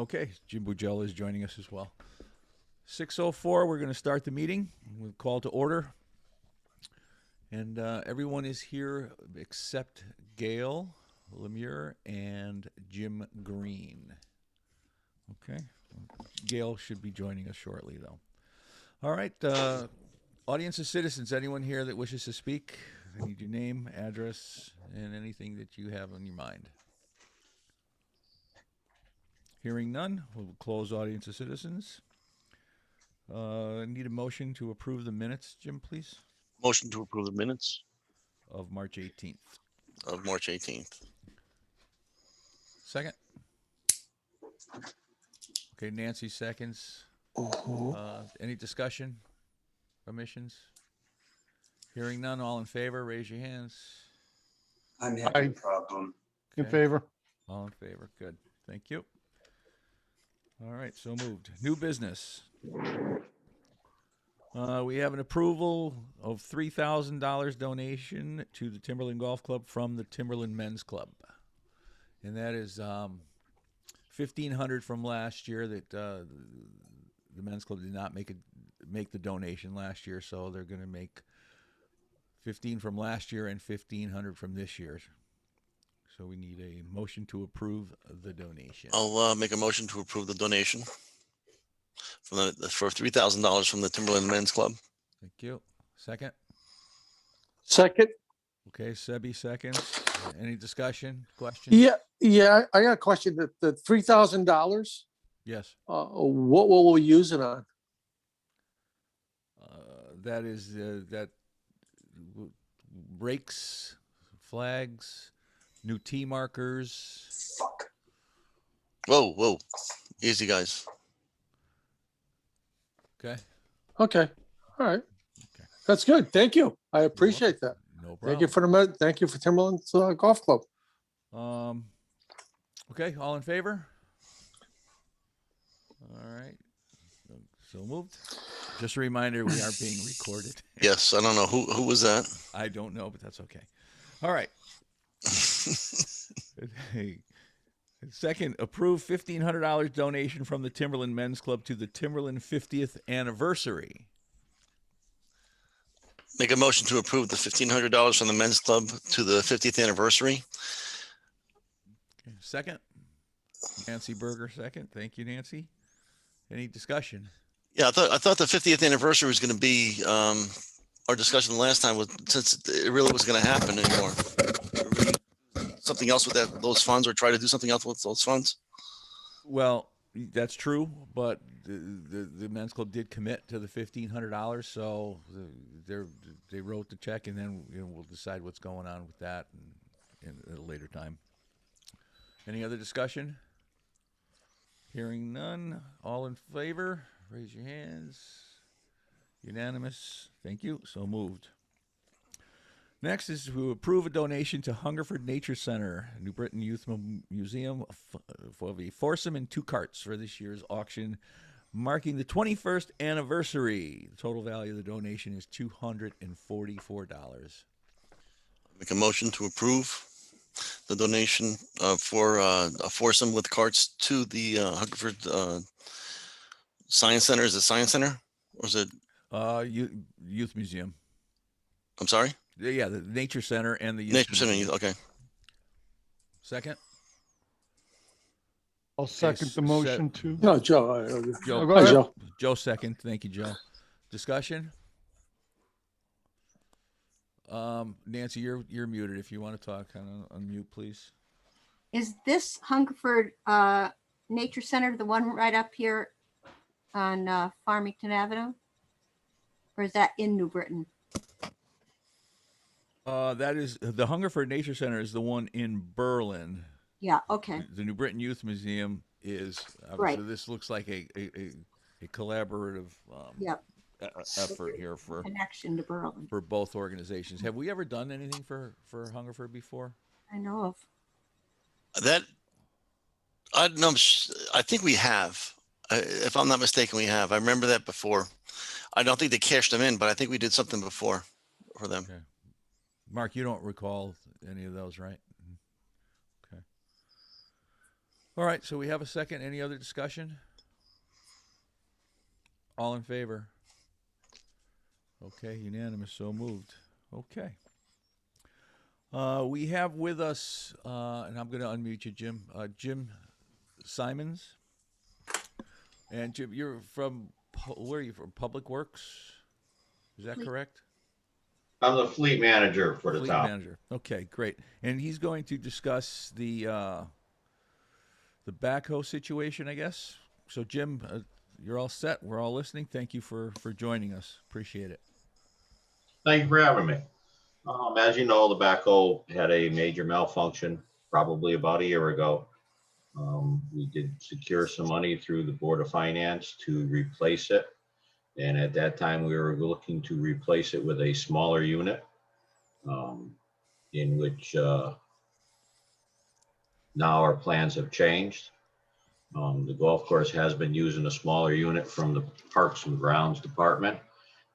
Okay, Jim Bugel is joining us as well. 6:04, we're going to start the meeting. We'll call to order. And everyone is here except Gail Lemure and Jim Green. Okay. Gail should be joining us shortly, though. All right. Audience of citizens, anyone here that wishes to speak? I need your name, address, and anything that you have on your mind. Hearing none, we'll close audience of citizens. Need a motion to approve the minutes, Jim, please, Motion to approve the minutes of March 18th. of March 18th. Second? Okay, Nancy seconds. Any discussion? Omissions? Hearing none, all in favor, raise your hands. I'm having a problem. In Okay. favor. All in favor, good. Thank you. All right, so moved. New business. We have an approval of $3,000 donation to the Timberland Golf Club from the Timberland Men's Club. And that is $1,500 from last year that the Men's Club did not make the donation last year, so they're going to make $1,500 from last year and $1,500 from this year. So we need a motion to approve the donation. I'll make a motion to approve the donation for $3,000 from the Timberland Men's Club. Thank you. Second? Second. Okay, Sebi seconds. Any discussion, questions? Yeah. I got a question. The $3,000. Yes. What will we use it on? That is rakes, flags, new tee markers. Fuck. Whoa. Easy, guys. Okay. Okay. All right. Okay. That's good. Thank you. I appreciate that. No problem. Thank you for Timberland's Golf Club. Okay, all in favor? All right. So moved. Just a reminder, we are being recorded. Yes, I don't know who was that. I don't know, but that's okay. All right. Hey. Second, approve $1,500 donation from the Timberland Men's Club to the Timberland 50th anniversary. Make a motion to approve the $1,500 from the Men's Club to the 50th anniversary. Okay. Second, Nancy Berger, second. Thank you, Nancy. Any discussion? Yeah, I thought the 50th anniversary was going to be our discussion last time, since it really wasn't going to happen anymore. Something else with those funds, or try to do something else with those funds? Well, that's true, but the Men's Club did commit to the $1,500, so they wrote the check, and then we'll decide what's going on with that at a later time. Any other discussion? Hearing none. All in favor? Raise your hands. Unanimous. Thank you. So moved. Next is to approve a donation to Hungerford Nature Center, New Britain Youth Museum, for the Foursome and 2 carts for this year's auction, marking the 21st anniversary. The total value of the donation is $244. Make a motion to approve the donation for a foursome with carts to the Hungerford Science Center. Is it Science Center, or is it Youth Museum? I'm sorry? Yeah, the Nature Center and the Youth Nature Museum. Center. Okay. Second? I'll second the motion too. No, Joe. Joe. Go ahead, Joe. Joe second. Thank you, Joe. Discussion? Nancy, you're muted. If you want to talk, kind of unmute, please. Is this Hungerford Nature Center the one right up here on Farmington Avenue? Or is that in New Britain? That is the Hungerford Nature Center is the one in Berlin. Yeah, okay. The New Britain Youth Museum is Right. So this looks like a collaborative Yep. effort here for Connection to Berlin. for both organizations. Have we ever done anything for Hungerford before? I know of. That I don't know. I think we have. If I'm not mistaken, we have. I remember that before. I don't think they cashed them in, but I think we did something before for them. Okay. Mark, you don't recall any of those, right? Okay. All right, so we have a second. Any other discussion? All in favor? Okay, unanimous, so moved. Okay. We have with us, and I'm going to unmute you, Jim, Jim Simons. And Jim, you're from, where are you from? Public Works? Is that Fleet. correct? I'm the fleet manager for the Fleet town. manager. Okay, great. And he's going to discuss the backhoe situation, I guess. So, Jim, you're all set. We're all listening. Thank you for joining us. Appreciate it. Thank you for having me. As you know, the backhoe had a major malfunction probably about a year ago. We did secure some money through the Board of Finance to replace it. And at that time, we were looking to replace it with a smaller unit, in which now our plans have changed. The golf course has been using a smaller unit from the Parks and Grounds Department,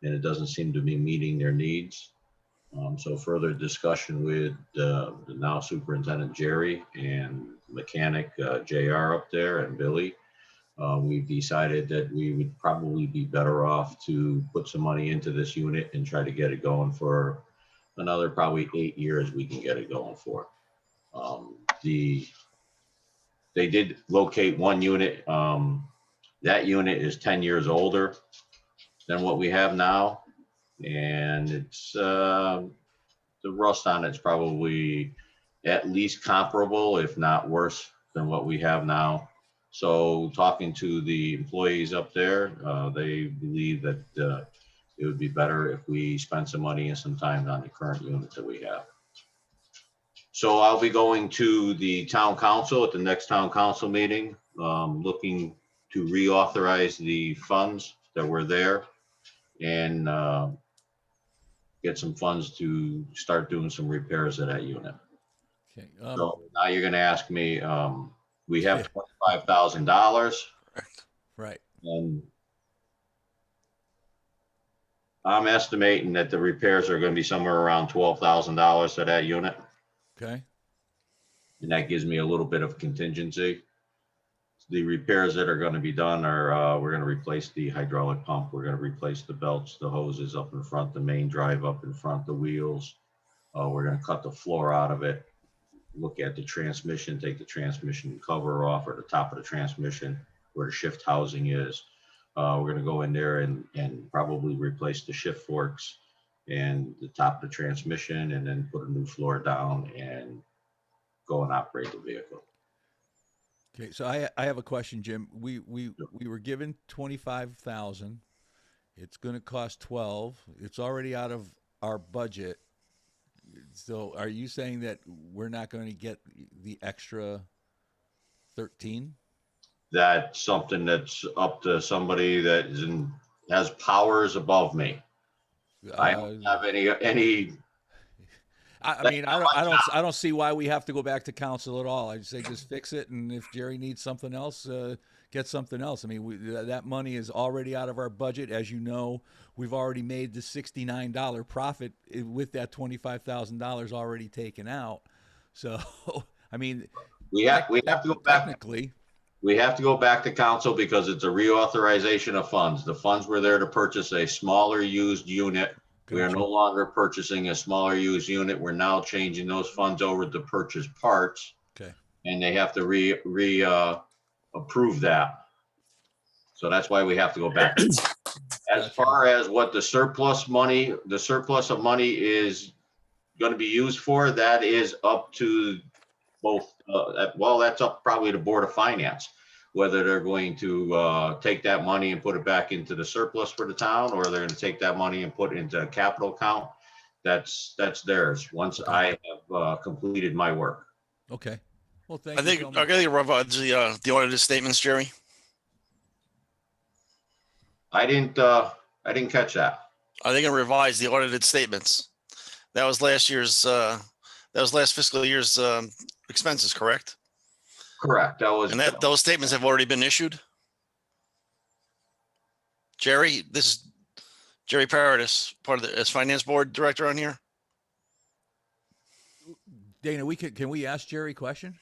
and it doesn't seem to be meeting their needs. So further discussion with the now Superintendent Jerry and mechanic JR up there and Billy, we've decided that we would probably be better off to put some money into this unit and try to get it going for another probably 8 years we can get it going for. They did locate one unit. That unit is 10 years older than what we have now. And it's the rust on it's probably at least comparable, if not worse than what we have now. So talking to the employees up there, they believe that it would be better if we spend some money and some time on the current unit that we have. So I'll be going to the town council at the next town council meeting, looking to reauthorize the funds that were there and get some funds to start doing some repairs of that unit. Okay. So now you're going to ask me, we have $25,000, Right. and I'm estimating that the repairs are going to be somewhere around $12,000 to that unit. Okay. And that gives me a little bit of contingency. The repairs that are going to be done are, we're going to replace the hydraulic pump. We're going to replace the belts, the hoses up in front, the main drive up in front, the wheels. We're going to cut the floor out of it, look at the transmission, take the transmission cover off or the top of the transmission where the shift housing is. We're going to go in there and probably replace the shift forks and the top of the transmission, and then put a new floor down and go and operate the vehicle. Okay. So I have a question, Jim. We were given 25,000. It's going to cost 12. It's already out of our budget. So are you saying that we're not going to get the extra 13? That's something that's up to somebody that has powers above me. I don't have any. I mean, I don't see why we have to go back to council at all. I'd say just fix it, and if Jerry needs something else, get something else. I mean, that money is already out of our budget. As you know, we've already made the $69 profit with that $25,000 already taken out. So, I mean, we have to go back. Technically, We have to go back to council because it's a reauthorization of funds. The funds were there to purchase a smaller used unit. We are Gotcha. no longer purchasing a smaller used unit. We're now changing those funds over to purchase parts. Okay. And they have to approve that. So that's why we have to go back. As far as what the surplus of money is going to be used for, that is up to both, that's up probably to Board of Finance, whether they're going to take that money and put it back into the surplus for the town, or they're going to take that money and put it into a capital account. That's theirs once I have completed my work. Okay. Well, thank I you. think so I much. got to revise the audited statements, Jerry. I didn't catch that. Are they going to revise the audited statements? That was last fiscal year's expenses, correct? Correct. And those statements have already been issued. Jerry, this is Jerry Paradis, part of as finance board director on here. Dana, can we ask Jerry a question?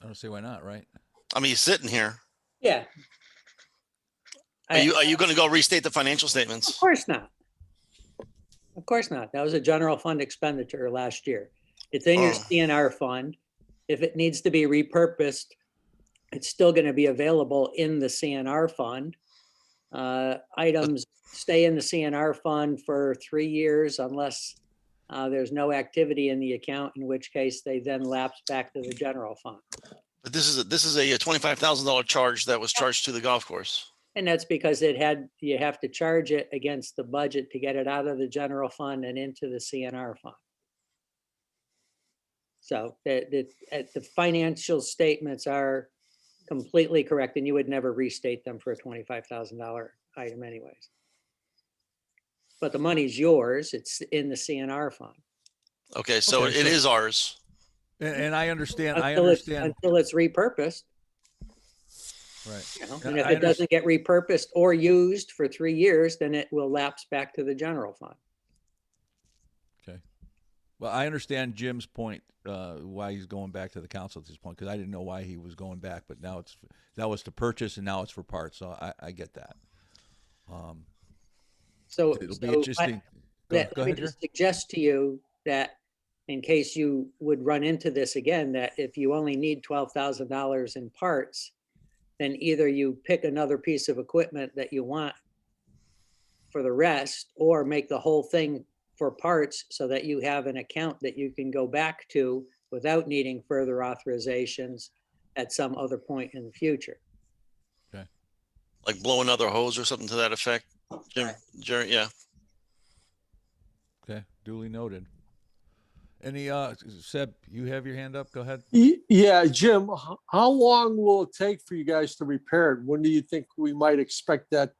don't see why not, right? I mean, he's sitting here. Yeah. Are I- you going to go restate the financial Of statements? course not. Of course not. That was a general fund expenditure last year. It's in your Oh. CNR fund. If it needs to be repurposed, it's still going to be available in the CNR fund. Items stay in the CNR fund for 3 years unless there's no activity in the account, in which case they then lapse back to the general fund. But this is a $25,000 charge that was charged to the golf course. And that's because you have to charge it against the budget to get it out of the general fund and into the CNR fund. So the financial statements are completely correct, and you would never restate them for a $25,000 item anyways. But the money's yours. It's in the CNR fund. Okay, so Okay, it so- is ours. And I understand. I Until understand. it's repurposed. Right. You know, Yeah, and if I it doesn't get repurposed or used for 3 years, then it will lapse back to the general fund. Okay. Well, I understand Jim's point, why he's going back to the council at this point, because I didn't know why he was going back, but now that was to purchase and now it's for parts. So I get that. So It'll be so interesting. Go let me ahead, Jerry. just suggest to you that in case you would run into this again, that if you only need $12,000 in parts, then either you pick another piece of equipment that you want for the rest, or make the whole thing for parts so that you have an account that you can go back to without needing further authorizations at some other point in the future. Like blow another hose or something to that effect. Jim, Jerry, yeah. Okay. Duly noted. Any, Seb, you have your hand up? Go ahead. Yeah, Jim, how long will it take for you guys to repair it? When do you think we might expect that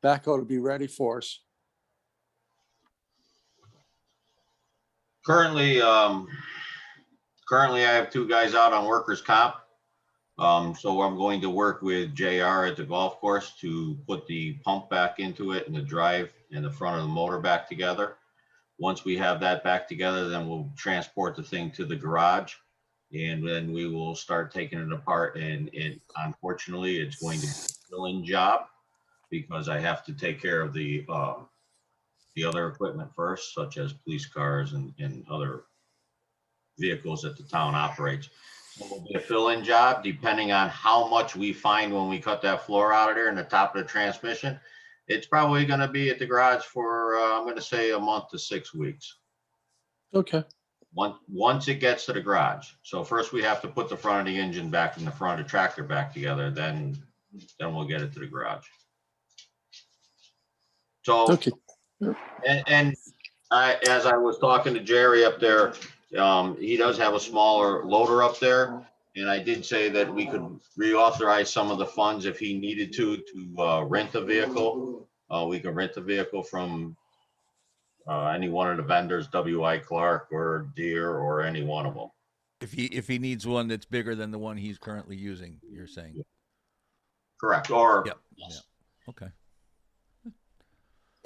backhoe to be ready for us? Currently, currently I have 2 guys out on workers' comp. So I'm going to work with JR at the golf course to put the pump back into it and the drive and the front of the motor back together. Once we have that back together, then we'll transport the thing to the garage, and then we will start taking it apart. And unfortunately, it's going to be a fill-in job because I have to take care of the other equipment first, such as police cars and other vehicles that the town operates. It will be a fill-in job depending on how much we find when we cut that floor out of there and the top of the transmission. It's probably going to be at the garage for, I'm going to say, a month to 6 weeks. Okay. Once it gets to the garage. So first we have to put the front of the engine back and the front of the tractor back together. Then we'll get it to the garage. So, Okay. and as I was talking to Jerry up there, he does have a smaller loader up there. And I did say that we could reauthorize some of the funds if he needed to rent a vehicle. We can rent the vehicle from any one of the vendors, W.I. Clark or Deere or any one of them. If he needs one that's bigger than the one he's currently using, you're saying. Correct. Or Yep. yes. Okay.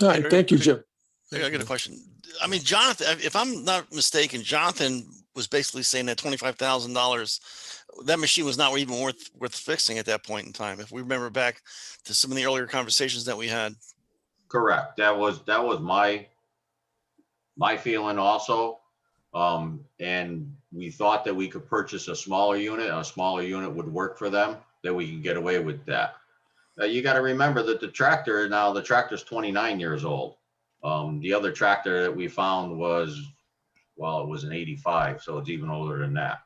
All right. Thank you, Jim. I got a question. I mean, Jonathan, if I'm not mistaken, Jonathan was basically saying that $25,000, that machine was not even worth fixing at that point in time. If we remember back to some of the earlier conversations that we had. Correct. That was my feeling also. And we thought that we could purchase a smaller unit. A smaller unit would work for them, that we can get away with that. You got to remember that the tractor's 29 years old. The other tractor that we found was, well, it was an 85, so it's even older than that.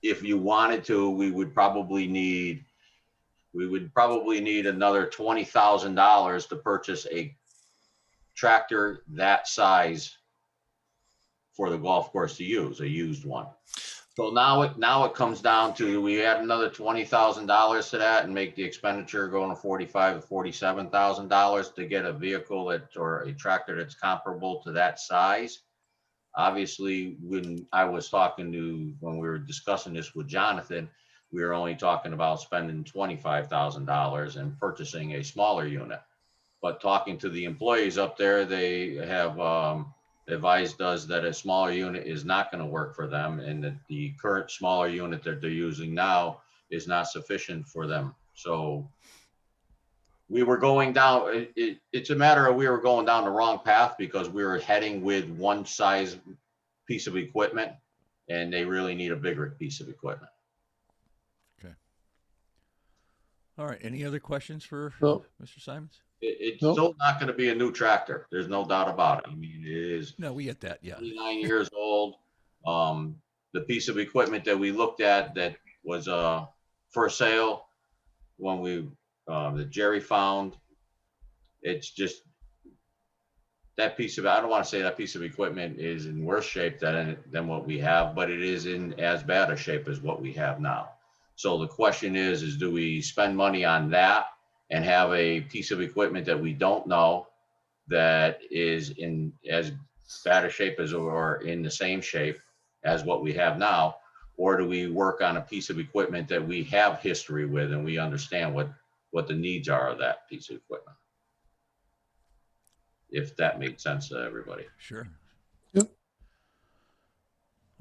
If you wanted to, we would probably need another $20,000 to purchase a tractor that size for the golf course to use, a used one. So now it comes down to, we add another $20,000 to that and make the expenditure going to $45,000 to $47,000 to get a vehicle or a tractor that's comparable to that size. Obviously, when we were discussing this with Jonathan, we were only talking about spending $25,000 and purchasing a smaller unit. But talking to the employees up there, they have advised us that a smaller unit is not going to work for them, and that the current smaller unit that they're using now is not sufficient for them. So we were going down, it's a matter of we were going down the wrong path because we were heading with one size piece of equipment, and they really need a bigger piece of equipment. Okay. All right. Any other questions for No. Mr. Simons? It's Nope. still not going to be a new tractor. There's no doubt about it. I mean, it is No, we get that. Yeah. 29 years old. The piece of equipment that we looked at that was for sale when we that Jerry found, it's just that piece of, I don't want to say that piece of equipment is in worse shape than what we have, but it is in as bad a shape as what we have now. So the question is do we spend money on that and have a piece of equipment that we don't know that is in as bad a shape as or in the same shape as what we have now? Or do we work on a piece of equipment that we have history with and we understand what the needs are of that piece of equipment? If that made sense to everybody. Sure. Yep.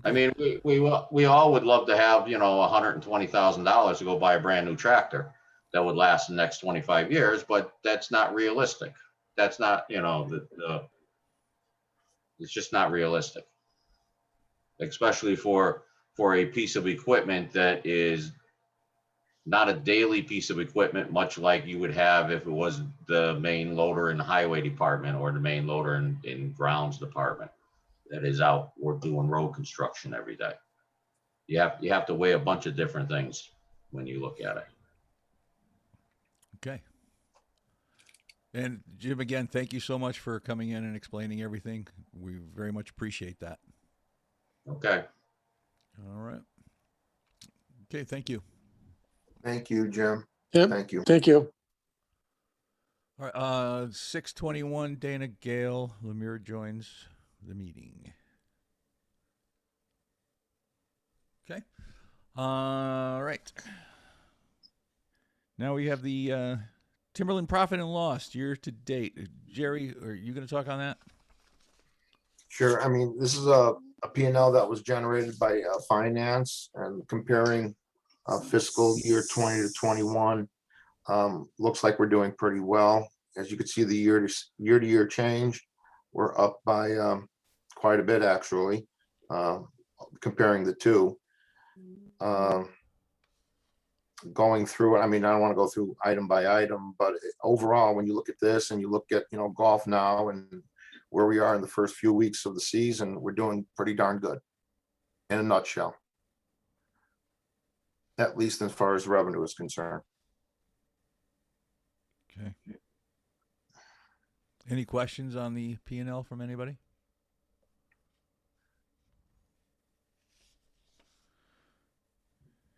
I mean, we all would love to have, $120,000 to go buy a brand new tractor that would last the next 25 years, but that's not realistic. That's not, it's just not realistic, especially for a piece of equipment that is not a daily piece of equipment, much like you would have if it was the main loader in the highway department or the main loader in grounds department that is out or doing road construction every day. You have to weigh a bunch of different things when you look at it. Okay. And Jim, again, thank you so much for coming in and explaining everything. We very much appreciate that. Okay. All right. Okay. Thank you. Thank you, Jim. Yep. Thank you. Thank you. All right. 6:21, Dana Gale Lemire joins the meeting. Okay. All right. Now we have the Timberland profit and loss year to date. Jerry, are you going to talk on that? Sure. I mean, this is a P&L that was generated by finance, and comparing fiscal year 20 to 21. Looks like we're doing pretty well. As you can see, the year to year change, we're up by quite a bit, actually, comparing the two. Going through it, I mean, I don't want to go through item by item, but overall, when you look at this and you look at, golf now and where we are in the first few weeks of the season, we're doing pretty darn good in a nutshell, at least as far as revenue is concerned. Okay. Any questions on the P&L from anybody?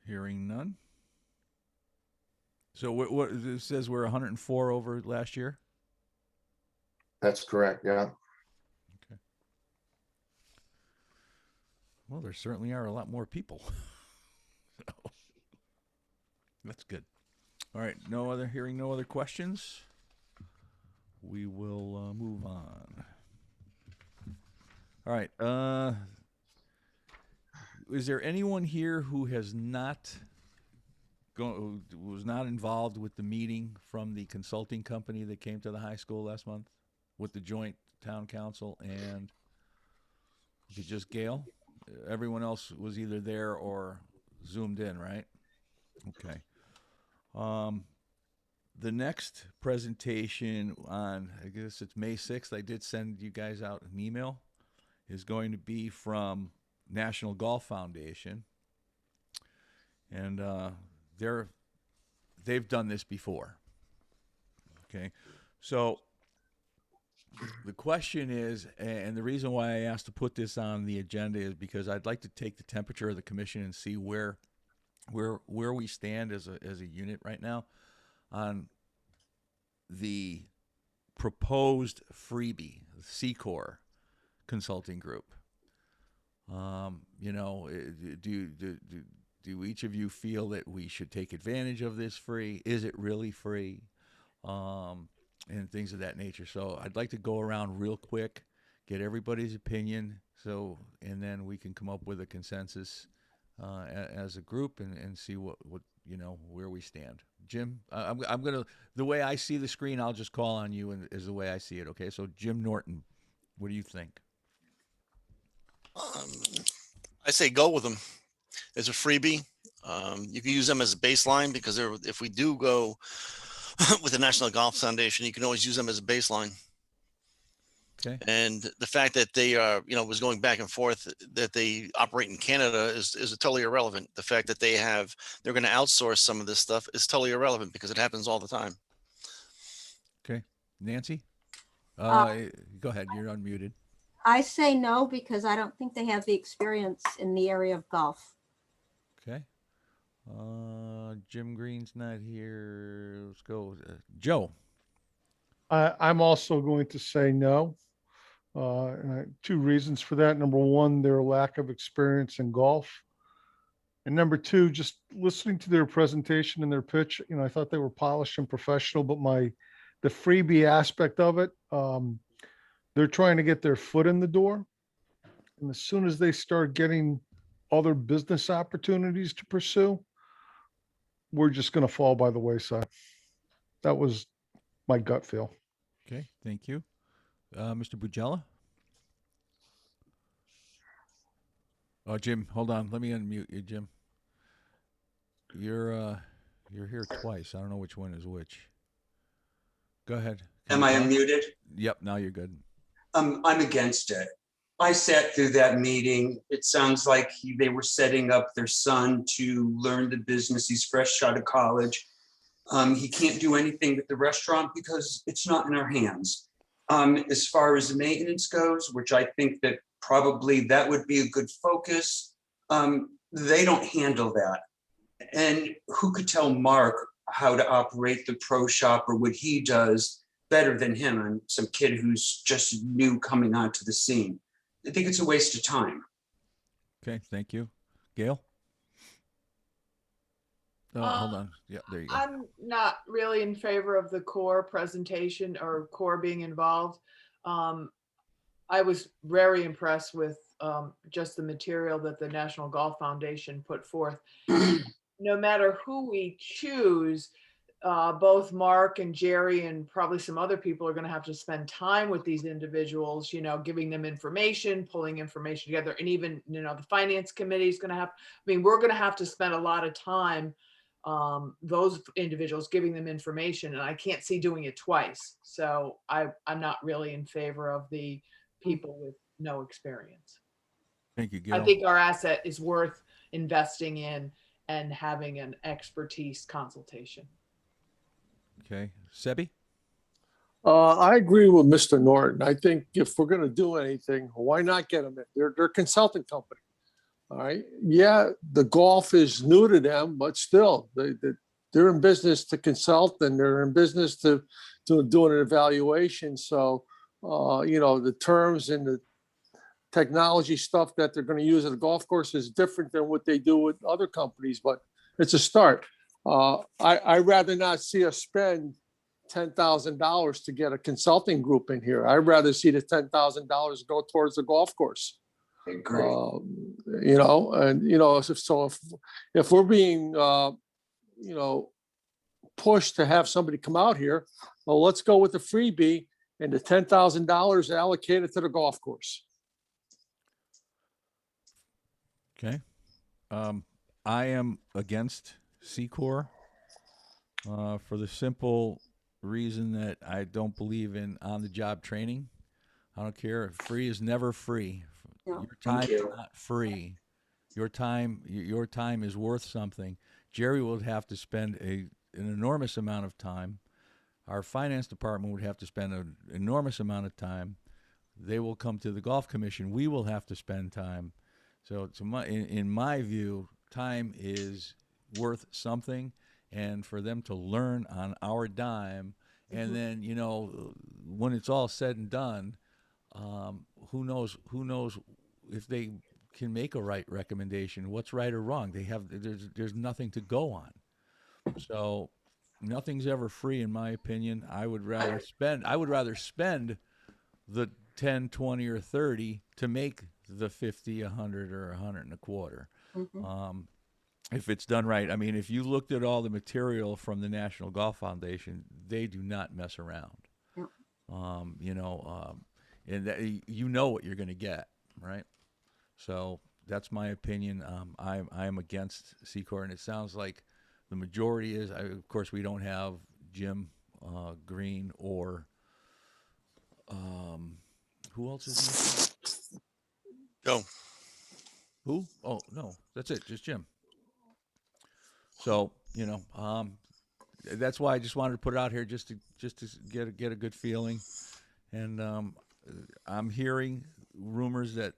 Hearing none. So what it says we're 104 over last year? That's correct, yeah. Okay. Well, there certainly are a lot more people. So, that's good. All right, no other questions. We will move on. All right. Is there anyone here who has not was not involved with the meeting from the consulting company that came to the high school last month with the joint town council and just Gail? Everyone else was either there or zoomed in, right? Okay. The next presentation on, I guess it's May 6th, I did send you guys out an email, is going to be from National Golf Foundation. And they've done this before. Okay. So the question is, and the reason why I asked to put this on the agenda is because I'd like to take the temperature of the commission and see where we stand as a unit right now on the proposed freebie, C-Corps consulting group. Do each of you feel that we should take advantage of this free? Is it really free? And things of that nature. So I'd like to go around real quick, get everybody's opinion. So, and then we can come up with a consensus as a group and see what where we stand. Jim, I'm gonna, the way I see the screen, I'll just call on you, and is the way I see it. Okay, so Jim Norton, what do you think? I say go with them. It's a freebie. You can use them as a baseline because if we do go with the National Golf Foundation, you can always use them as a baseline. Okay. And the fact that they are, was going back and forth, that they operate in Canada is totally irrelevant. The fact that they're going to outsource some of this stuff is totally irrelevant because it happens all the time. Okay, Nancy, go ahead. You're unmuted. I say no because I don't think they have the experience in the area of golf. Okay. Jim Green's not here. Let's go. Joe. I'm also going to say no. Two reasons for that. Number one, their lack of experience in golf. And number two, just listening to their presentation and their pitch, I thought they were polished and professional, but the freebie aspect of it, they're trying to get their foot in the door. And as soon as they start getting other business opportunities to pursue, we're just going to fall by the wayside. That was my gut feel. Okay, thank you. Mr. Bugella? Oh, Jim, hold on. Let me unmute you, Jim. You're here twice. I don't know which one is which. Go ahead. Am I unmuted? Yep, now you're good. I'm against it. I sat through that meeting. It sounds like they were setting up their son to learn the business. He's fresh out of college. He can't do anything with the restaurant because it's not in our hands. As far as the maintenance goes, which I think that probably that would be a good focus, they don't handle that. And who could tell Mark how to operate the pro shop or what he does better than him and some kid who's just new coming onto the scene? I think it's a waste of time. Okay, thank you. Gail? Hold on. Yeah, there you go. I'm not really in favor of the core presentation or core being involved. I was very impressed with just the material that the National Golf Foundation put forth. No matter who we choose, both Mark and Jerry and probably some other people are going to have to spend time with these individuals, giving them information, pulling information together. And even, the finance committee is going to have, we're going to have to spend a lot of time, those individuals giving them information, and I can't see doing it twice. So I'm not really in favor of the people with no experience. Thank you, Gail. I think our asset is worth investing in and having an expertise consultation. Okay. Sebi? I agree with Mr. Norton. I think if we're going to do anything, why not get them in? They're a consulting company. All right. Yeah, the golf is new to them, but still, they're in business to consult and they're in business to do an evaluation. So, the terms and the technology stuff that they're going to use at a golf course is different than what they do with other companies, but it's a start. I'd rather not see us spend $10,000 to get a consulting group in here. I'd rather see the $10,000 go towards the golf course. I agree. If we're being, pushed to have somebody come out here, well, let's go with the freebie and the $10,000 allocated to the golf course. Okay. I am against C-Corps for the simple reason that I don't believe in on-the-job training. I don't care. Free is never free. No. Your time is not free. Your time is worth something. Jerry would have to spend an enormous amount of time. Our finance department would have to spend an enormous amount of time. They will come to the golf commission. We will have to spend time. So in my view, time is worth something, and for them to learn on our dime, and then when it's all said and done, who knows if they can make a right recommendation, what's right or wrong. There's nothing to go on. So nothing's ever free, in my opinion. I would rather spend the 10, 20, or 30 to make the 50, 100, or 100 and a quarter. Mhm. If it's done right. I mean, if you looked at all the material from the National Golf Foundation, they do not mess around. Yep. And that, you know what you're going to get, right? So that's my opinion. I am against Secor, and it sounds like the majority is. Of course, we don't have Jim Green or who else is he? Go. Who? Oh no, that's it. Just Jim. So that's why I just wanted to put it out here just to get a good feeling, and I'm hearing rumors that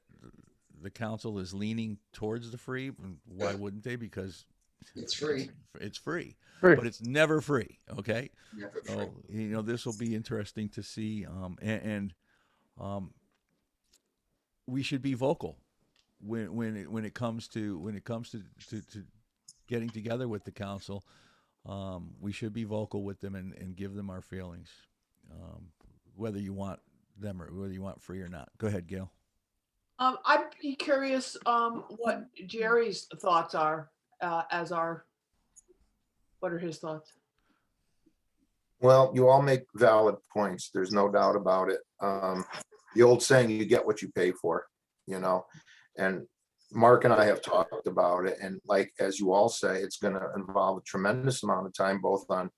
the council is leaning towards the free. And why wouldn't they? Because It's free. It's free, Free. but it's never free. Okay, Never free. so this will be interesting to see, and we should be vocal when it comes to getting together with the council. We should be vocal with them and give them our feelings, whether you want them or whether you want free or not. Go ahead, Gail. I'd be curious what Jerry's thoughts are what are his thoughts? Well, you all make valid points. There's no doubt about it. The old saying, you get what you pay for, and Mark and I have talked about it. And like, as you all say, it's going to involve a tremendous amount of time, both on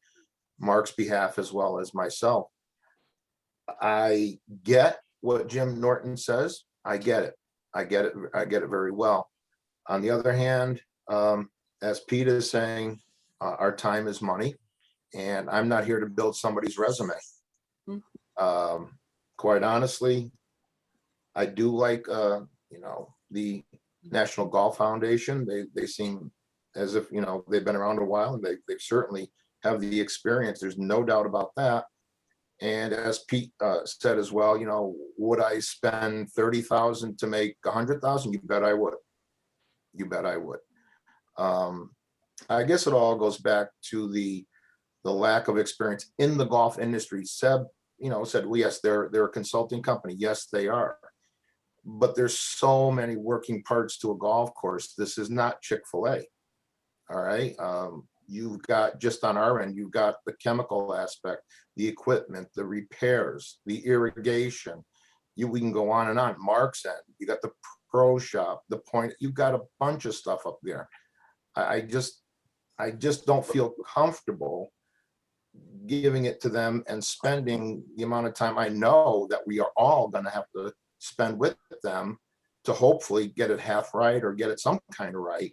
Mark's behalf as well as myself. I get what Jim Norton says. I get it. I get it very well. On the other hand, as Pete is saying, our time is money, and I'm not here to build somebody's resume. Quite honestly, I do like, the National Golf Foundation. They seem as if, they've been around a while, and they certainly have the experience. There's no doubt about that. And as Pete said as well, would I spend 30,000 to make 100,000? You bet I would. You bet I would. I guess it all goes back to the lack of experience in the golf industry. Seb, said, well, yes, they're a consulting company. Yes, they are. But there's so many working parts to a golf course. This is not Chick-fil-A. All right. You've got, just on our end, you've got the chemical aspect, the equipment, the repairs, the irrigation. We can go on and on. Mark's end, you got the pro shop, the point, you've got a bunch of stuff up there. I just don't feel comfortable giving it to them and spending the amount of time I know that we are all going to have to spend with them to hopefully get it half right or get it some kind of right.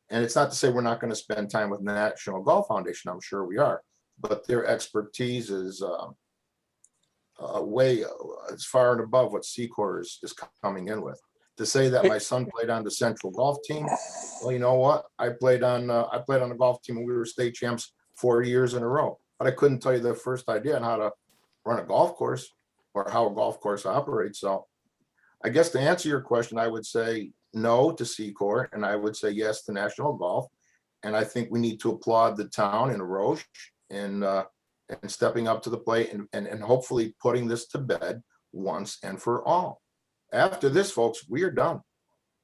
And it's not to say we're not going to spend time with National Golf Foundation. I'm sure we are, but their expertise is way as far and above what Secor is coming in with. To say that my son played on the Central Golf team, well, you know what? I played on the golf team, and we were state champs 4 years in a row. But I couldn't tell you the first idea on how to run a golf course or how a golf course operates. So I guess to answer your question, I would say no to Secor, and I would say yes to National Golf. And I think we need to applaud the town and Roche and stepping up to the plate and hopefully putting this to bed once and for all. After this, folks, we are done.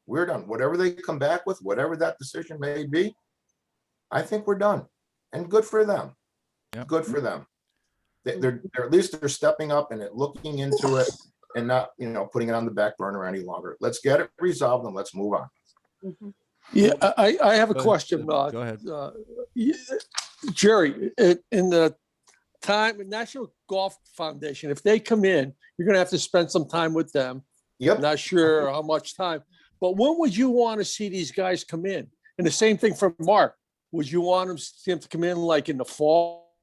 We're done. Whatever they come back with, whatever that decision may be, I think we're done. And good for them. Yep. Good for them. They're at least they're stepping up and looking into it and not, putting it on the back burner any longer. Let's get it resolved and let's move on. Mhm. Yeah, I have a Go ahead, question. Sid. Go ahead. Jerry, in the time, National Golf Foundation, if they come in, you're going to have to spend some time with them. Yep. Not sure how much time, but when would you want to see these guys come in? And the same thing for Mark. Would you want him to come in like in the fall,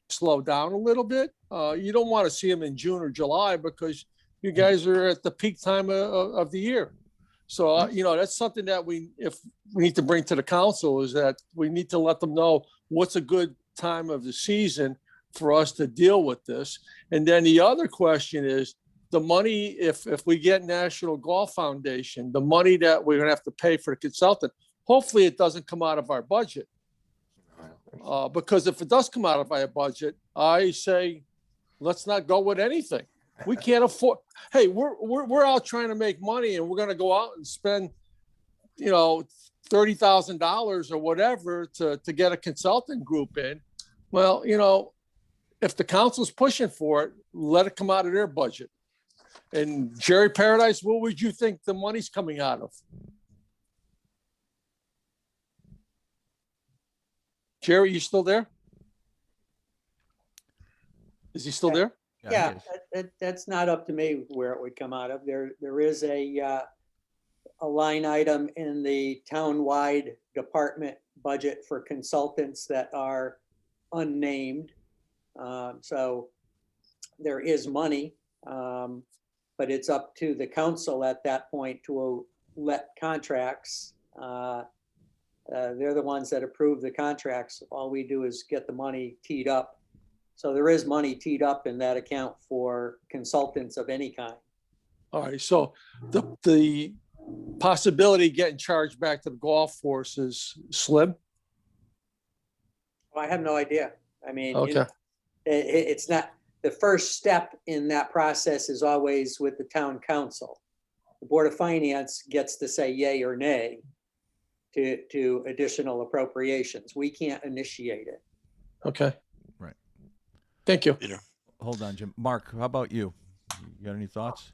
slow down a little bit? You don't want to see him in June or July because you guys are at the peak time of the year. So, that's something that we need to bring to the council, is that we need to let them know what's a good time of the season for us to deal with this. And then the other question is the money, if we get National Golf Foundation, the money that we're going to have to pay for the consultant, hopefully it doesn't come out of our budget. Because if it does come out of our budget, I say, let's not go with anything. We can't afford, hey, we're out trying to make money and we're gonna go out and spend, you know, $30,000 or whatever to get a consultant group in. Well, you know, if the council's pushing for it, let it come out of their budget. And Jerry Paradise, what would you think the money's coming out of? Jerry, you still there? Is he still there? Yeah, it is. that's not up to me where it would come out of. There is a line item in the town-wide department budget for consultants that are unnamed. So there is money, but it's up to the council at that point to let contracts. They're the ones that approve the contracts. All we do is get the money teed up. So there is money teed up in that account for consultants of any kind. All right, so the possibility of getting charged back to the golf course is slim? Well, I have no idea. I mean, Okay, it's not, the first step in that process is always with the town council. The Board of Finance gets to say yay or nay to additional appropriations. We can't initiate it. okay. Right. Thank you. Peter. Hold on, Jim. Mark, how about you? You got any thoughts?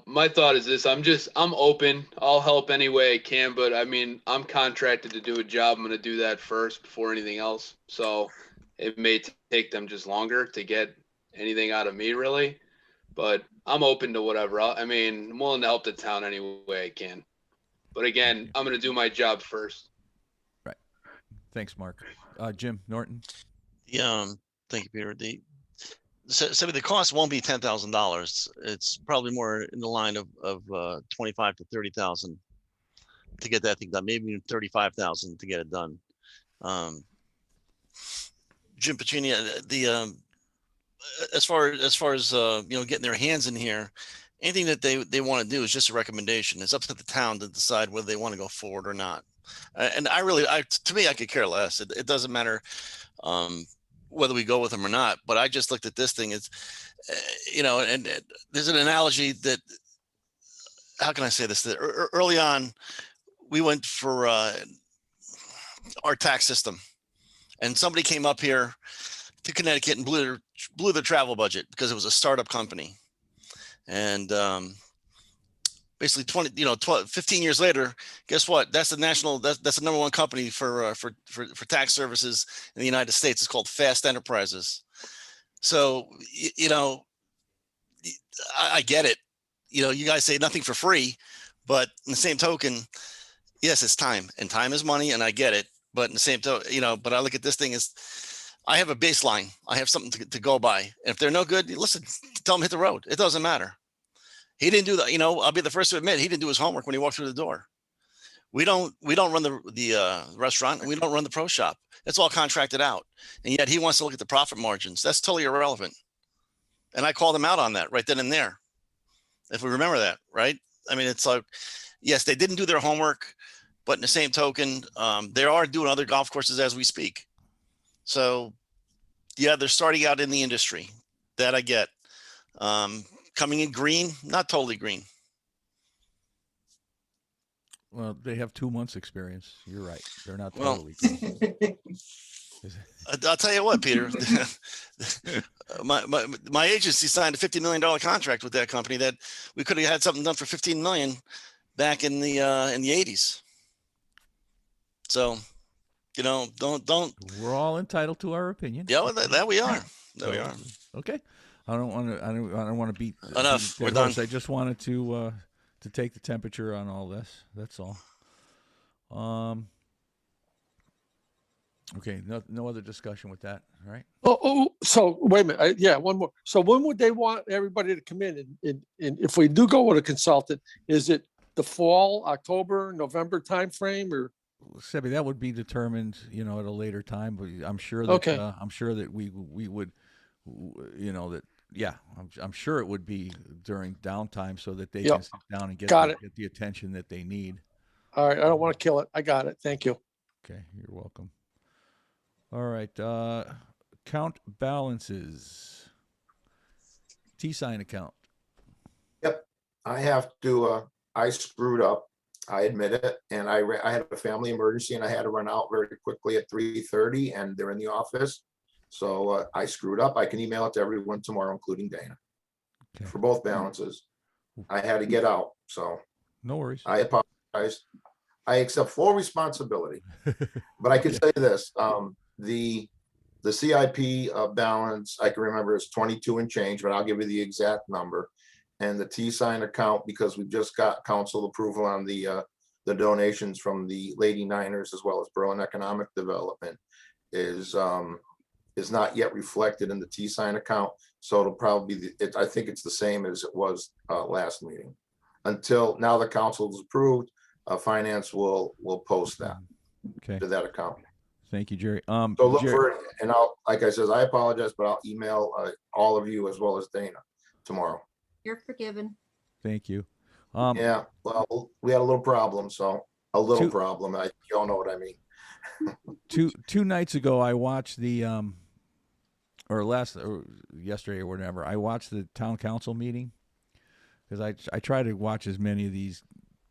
My thought is this: I'm open. I'll help any way I can, but I mean, I'm contracted to do a job. I'm going to do that first before anything else. So it may take them just longer to get anything out of me, really. But I'm open to whatever. I mean, I'm willing to help the town any way I can. But again, I'm going to do my job first. Right. Thanks, Mark. Jim Norton. Yeah, thank you, Peter. So the cost won't be $10,000. It's probably more in the line of 25 to 30,000 to get that thing done. Maybe even 35,000 to get it done. Jim Pacini, as far as you know, getting their hands in here, anything that they want to do is just a recommendation. It's up to the town to decide whether they want to go forward or not. And to me, I could care less. It doesn't matter whether we go with them or not. But I just looked at this thing as, you know, and there's an analogy that, how can I say this? That early on, we went for our tax system, and somebody came up here to Connecticut and blew their travel budget because it was a startup company. And basically 15 years later, guess what? That's the number one company for tax services in the United States. It's called Fast Enterprises. So, you know, I get it. You know, you guys say nothing for free, but in the same token, yes, it's time, and time is money, and I get it. But in the same token, you know, but I look at this thing as, I have a baseline. I have something to go by. And if they're no good, listen, tell them hit the road. It doesn't matter. He didn't do that. You know, I'll be the first to admit he didn't do his homework when he walked through the door. We don't run the restaurant, and we don't run the pro shop. It's all contracted out. And yet he wants to look at the profit margins. That's totally irrelevant. And I called him out on that right then and there. If we remember that, right? I mean, it's like, yes, they didn't do their homework, but in the same token, they are doing other golf courses as we speak. So, yeah, they're starting out in the industry. That I get. Coming in green, not totally green. Well, they have 2 months experience. You're right. They're not Well, totally green. I'll tell you what, Peter. my agency signed a $50 million contract with that company that we could have had something done for $15 million back in the 80s. So, you know, don't. We're all entitled to our opinion. Yeah, well, that we are. There we are. Okay. I don't want to beat Enough. beat We're the done. horse. I just wanted to take the temperature on all this. That's all. Okay. No other discussion with that. All right. So wait a minute. Yeah, one more. So when would they want everybody to come in? And if we do go with a consultant, is it the fall, October, November timeframe, or? Sebby, that would be determined, you know, at a later time. But I'm sure that Okay. I'm sure that we would, you know, that. Yeah, I'm sure it would be during downtime so that they Yep. can sit down and get the attention that they need. All right, I don't want to kill it. I got it. Thank you. Okay, you're welcome. All right, count balances. T-sign account. Yep, I have to, I screwed up. I admit it. And I had a family emergency and I had to run out very quickly at 3:30 and they're in the office. So I screwed up. I can email it to everyone tomorrow, including Dana, Okay. for both balances. I had to get out, so No worries. I apologize. I accept full responsibility. But I can say this, the CIP balance, I can remember is 22 and change, but I'll give you the exact number. And the T-sign account, because we've just got council approval on the donations from the Lady Niners as well as Berlin Economic Development, is not yet reflected in the T-sign account. So it'll probably be, I think it's the same as it was last meeting. Until now the council is approved, finance will post that Okay. to that account. Thank you, Jerry. So look Jerry, for it, and I'll, like I said, I apologize, but I'll email all of you as well as Dana tomorrow. You're forgiven. thank you. Yeah, well, we had a little problem, so a little Two- problem. You all know what I mean. Two nights ago, I watched the or yesterday or whatever. I watched the town council meeting because I try to watch as many of these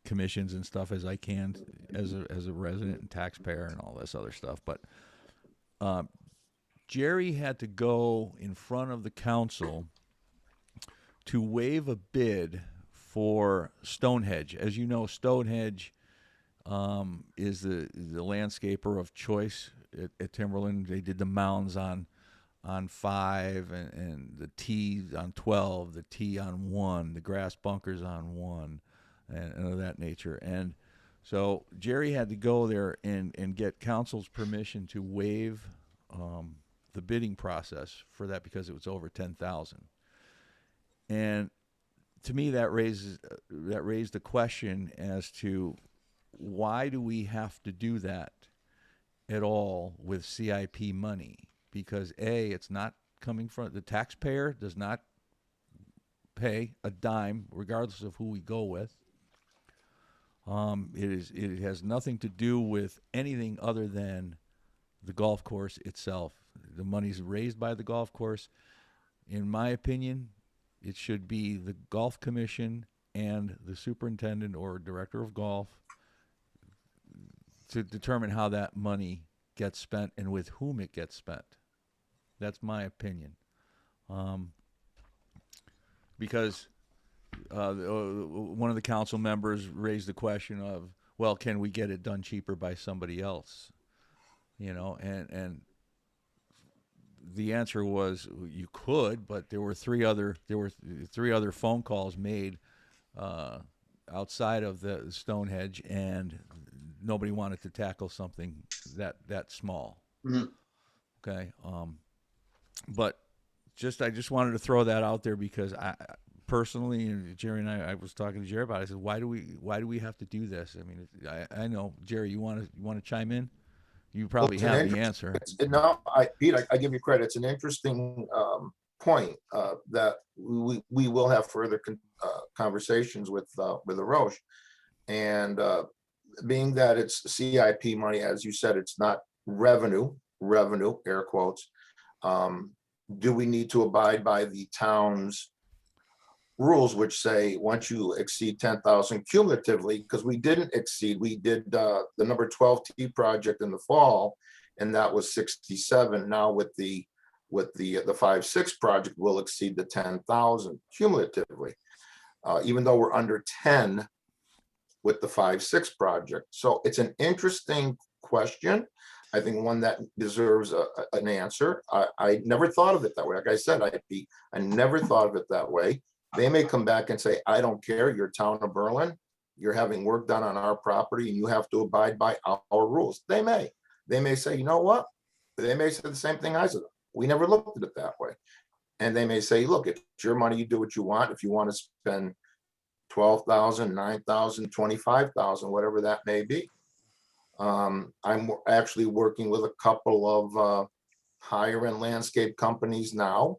commissions and stuff as I can as a resident and taxpayer and all this other stuff. But Jerry had to go in front of the council to waive a bid for Stonehenge. As you know, Stonehenge is the landscaper of choice at Timberland. They did the mounds on 5 and the T on 12, the T on 1, the grass bunkers on 1, and of that nature. And so Jerry had to go there and get council's permission to waive the bidding process for that because it was over 10,000. And to me, that raised the question as to why do we have to do that at all with CIP money? Because A, it's not coming from the taxpayer, does not pay a dime regardless of who we go with. It has nothing to do with anything other than the golf course itself. The money's raised by the golf course. In my opinion, it should be the golf commission and the superintendent or director of golf to determine how that money gets spent and with whom it gets spent. That's my opinion. Because one of the council members raised the question of, well, can we get it done cheaper by somebody else? You know, and the answer was you could, but there were three other phone calls made outside of the Stonehenge, and nobody wanted to tackle something that small. Mm-hmm. Okay, but I just wanted to throw that out there because I personally, and Jerry and I was talking to Jerry about it. I said, why do we have to do this? I mean, I know, Jerry, you want to chime in? You probably have the answer. No, Pete, I give you credit. It's an interesting point that we will have further conversations with Aeration. And being that it's CIP money, as you said, it's not revenue, air quotes. Do we need to abide by the town's rules, which say once you exceed 10,000 cumulatively, because we didn't exceed, we did the number 12T project in the fall, and that was 67. Now with the 5-6 project, we'll exceed the 10,000 cumulatively, even though we're under 10 with the 5-6 project. So it's an interesting question. I think one that deserves an answer. I never thought of it that way. Like I said, I never thought of it that way. They may come back and say, I don't care, you're town of Berlin, you're having work done on our property and you have to abide by our rules. They may say, you know what? They may say the same thing I said. We never looked at it that way. And they may say, look, it's your money, you do what you want. If you want to spend 12,000, 9,000, 25,000, whatever that may be. I'm actually working with a couple of higher end landscape companies now.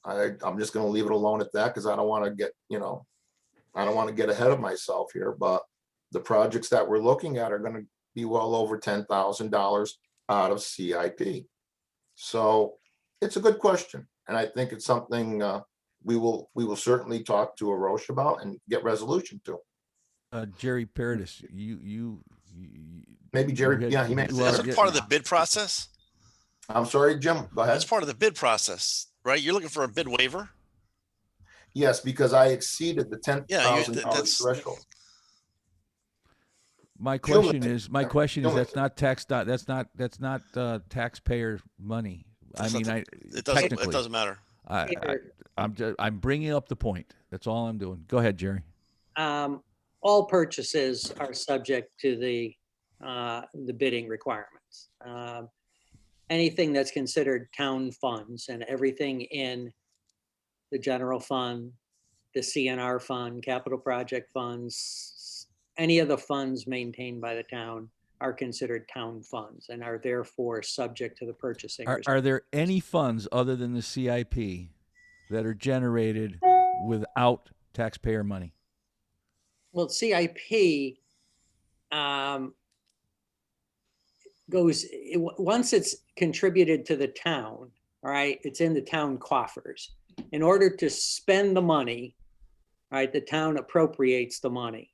I'm just going to leave it alone at that because I don't want to get, I don't want to get ahead of myself here. But the projects that we're looking at are going to be well over $10,000 out of CIP. So it's a good question. And I think it's something we will certainly talk to Aerosh about and get resolution to. Jerry Paradis, Maybe Jerry, had- yeah, he may. well, That's part of the bid process. I'm sorry, Jim, go ahead. That's part of the bid process, right? You're looking for a bid waiver. Yes, because I exceeded the $10,000 that's- threshold. my question is, Cumulative. that's not taxpayer money. That's I mean, not It doesn't matter. I'm bringing up the point. That's all I'm doing. Go ahead, Jerry. All purchases are subject to the bidding requirements. Anything that's considered town funds and everything in the general fund, the CNR fund, capital project funds, any of the funds maintained by the town are considered town funds and are therefore subject to the purchasing. Are there any funds other than the CIP that are generated without taxpayer money? Well, CIP once it's contributed to the town, all right, it's in the town coffers. In order to spend the money, all right, the town appropriates the money,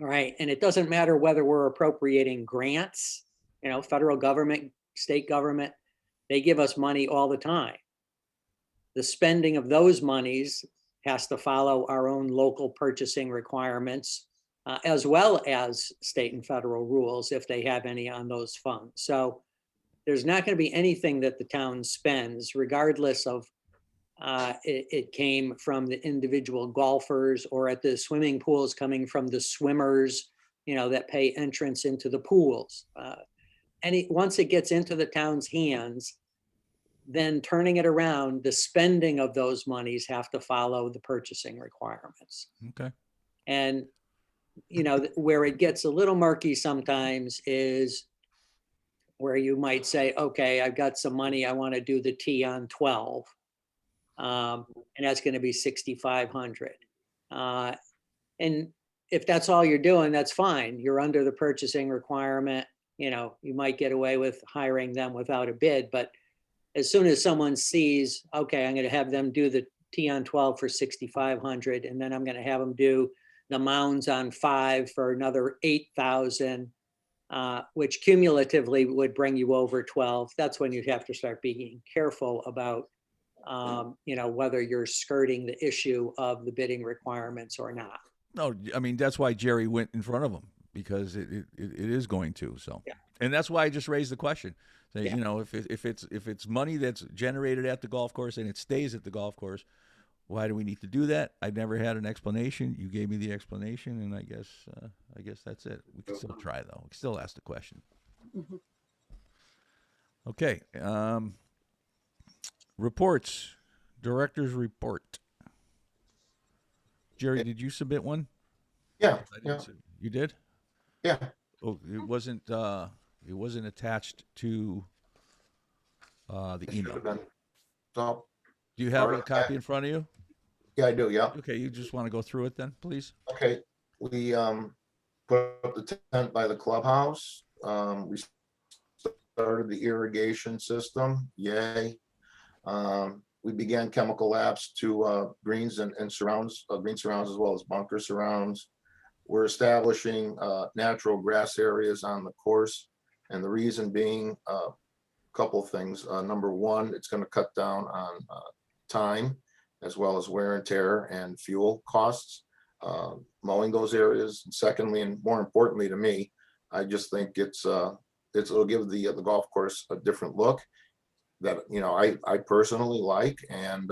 all right? And it doesn't matter whether we're appropriating grants, federal government, state government, they give us money all the time. The spending of those monies has to follow our own local purchasing requirements, as well as state and federal rules if they have any on those funds. So there's not going to be anything that the town spends, regardless of it came from the individual golfers or at the swimming pools coming from the swimmers, that pay entrance into the pools. Once it gets into the town's hands, then turning it around, the spending of those monies have to follow the purchasing requirements. Okay. And, where it gets a little murky sometimes is where you might say, okay, I've got some money, I want to do the T on 12. And that's going to be 6,500. And if that's all you're doing, that's fine. You're under the purchasing requirement. You might get away with hiring them without a bid, but as soon as someone sees, okay, I'm going to have them do the T on 12 for 6,500, and then I'm going to have them do the mounds on 5 for another 8,000, which cumulatively would bring you over 12. That's when you have to start being careful about, whether you're skirting the issue of the bidding requirements or not. No, I mean, that's why Jerry went in front of him, because it is going to. So, yeah. And that's why I just raised the question. Say, Yeah. If it's money that's generated at the golf course and it stays at the golf course, why do we need to do that? I never had an explanation. You gave me the explanation, and I guess that's it. We can still try, though. We can still ask the question. Mm-hmm. Okay. Reports. Director's report. Jerry, did you submit one? Yeah, You did? yeah. Oh, it wasn't attached to the It should email. have been. So, Do you have a Alright, copy in front of you? yeah, I do, yeah. Okay, you just want to go through it then, please? Okay, we put up the tent by the clubhouse. We started the irrigation system, yay. We began chemical labs to greens and surrounds, green surrounds as well as bunker surrounds. We're establishing natural grass areas on the course, and the reason being a couple of things. Number one, it's going to cut down on time as well as wear and tear and fuel costs, mowing those areas. And secondly, and more importantly to me, I just think it'll give the golf course a different look that I personally like, and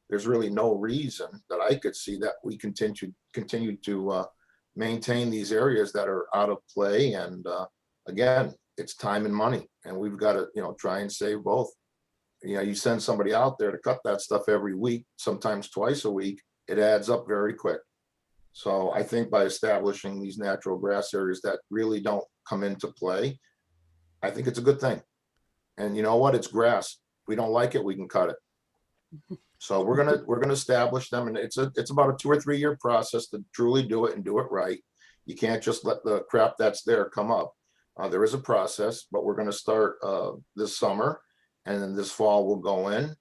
there's really no reason that I could see that we continue to maintain these areas that are out of play. And again, it's time and money, and we've got to try and save both. You send somebody out there to cut that stuff every week, sometimes twice a week, it adds up very quick. So I think by establishing these natural grass areas that really don't come into play, I think it's a good thing. And you know what? It's grass. If we don't like it, we can cut it. So we're gonna establish them, and it's about a 2 or 3 year process to truly do it and do it right. You can't just let the crap that's there come up. There is a process, but we're gonna start this summer, and then this fall we'll go in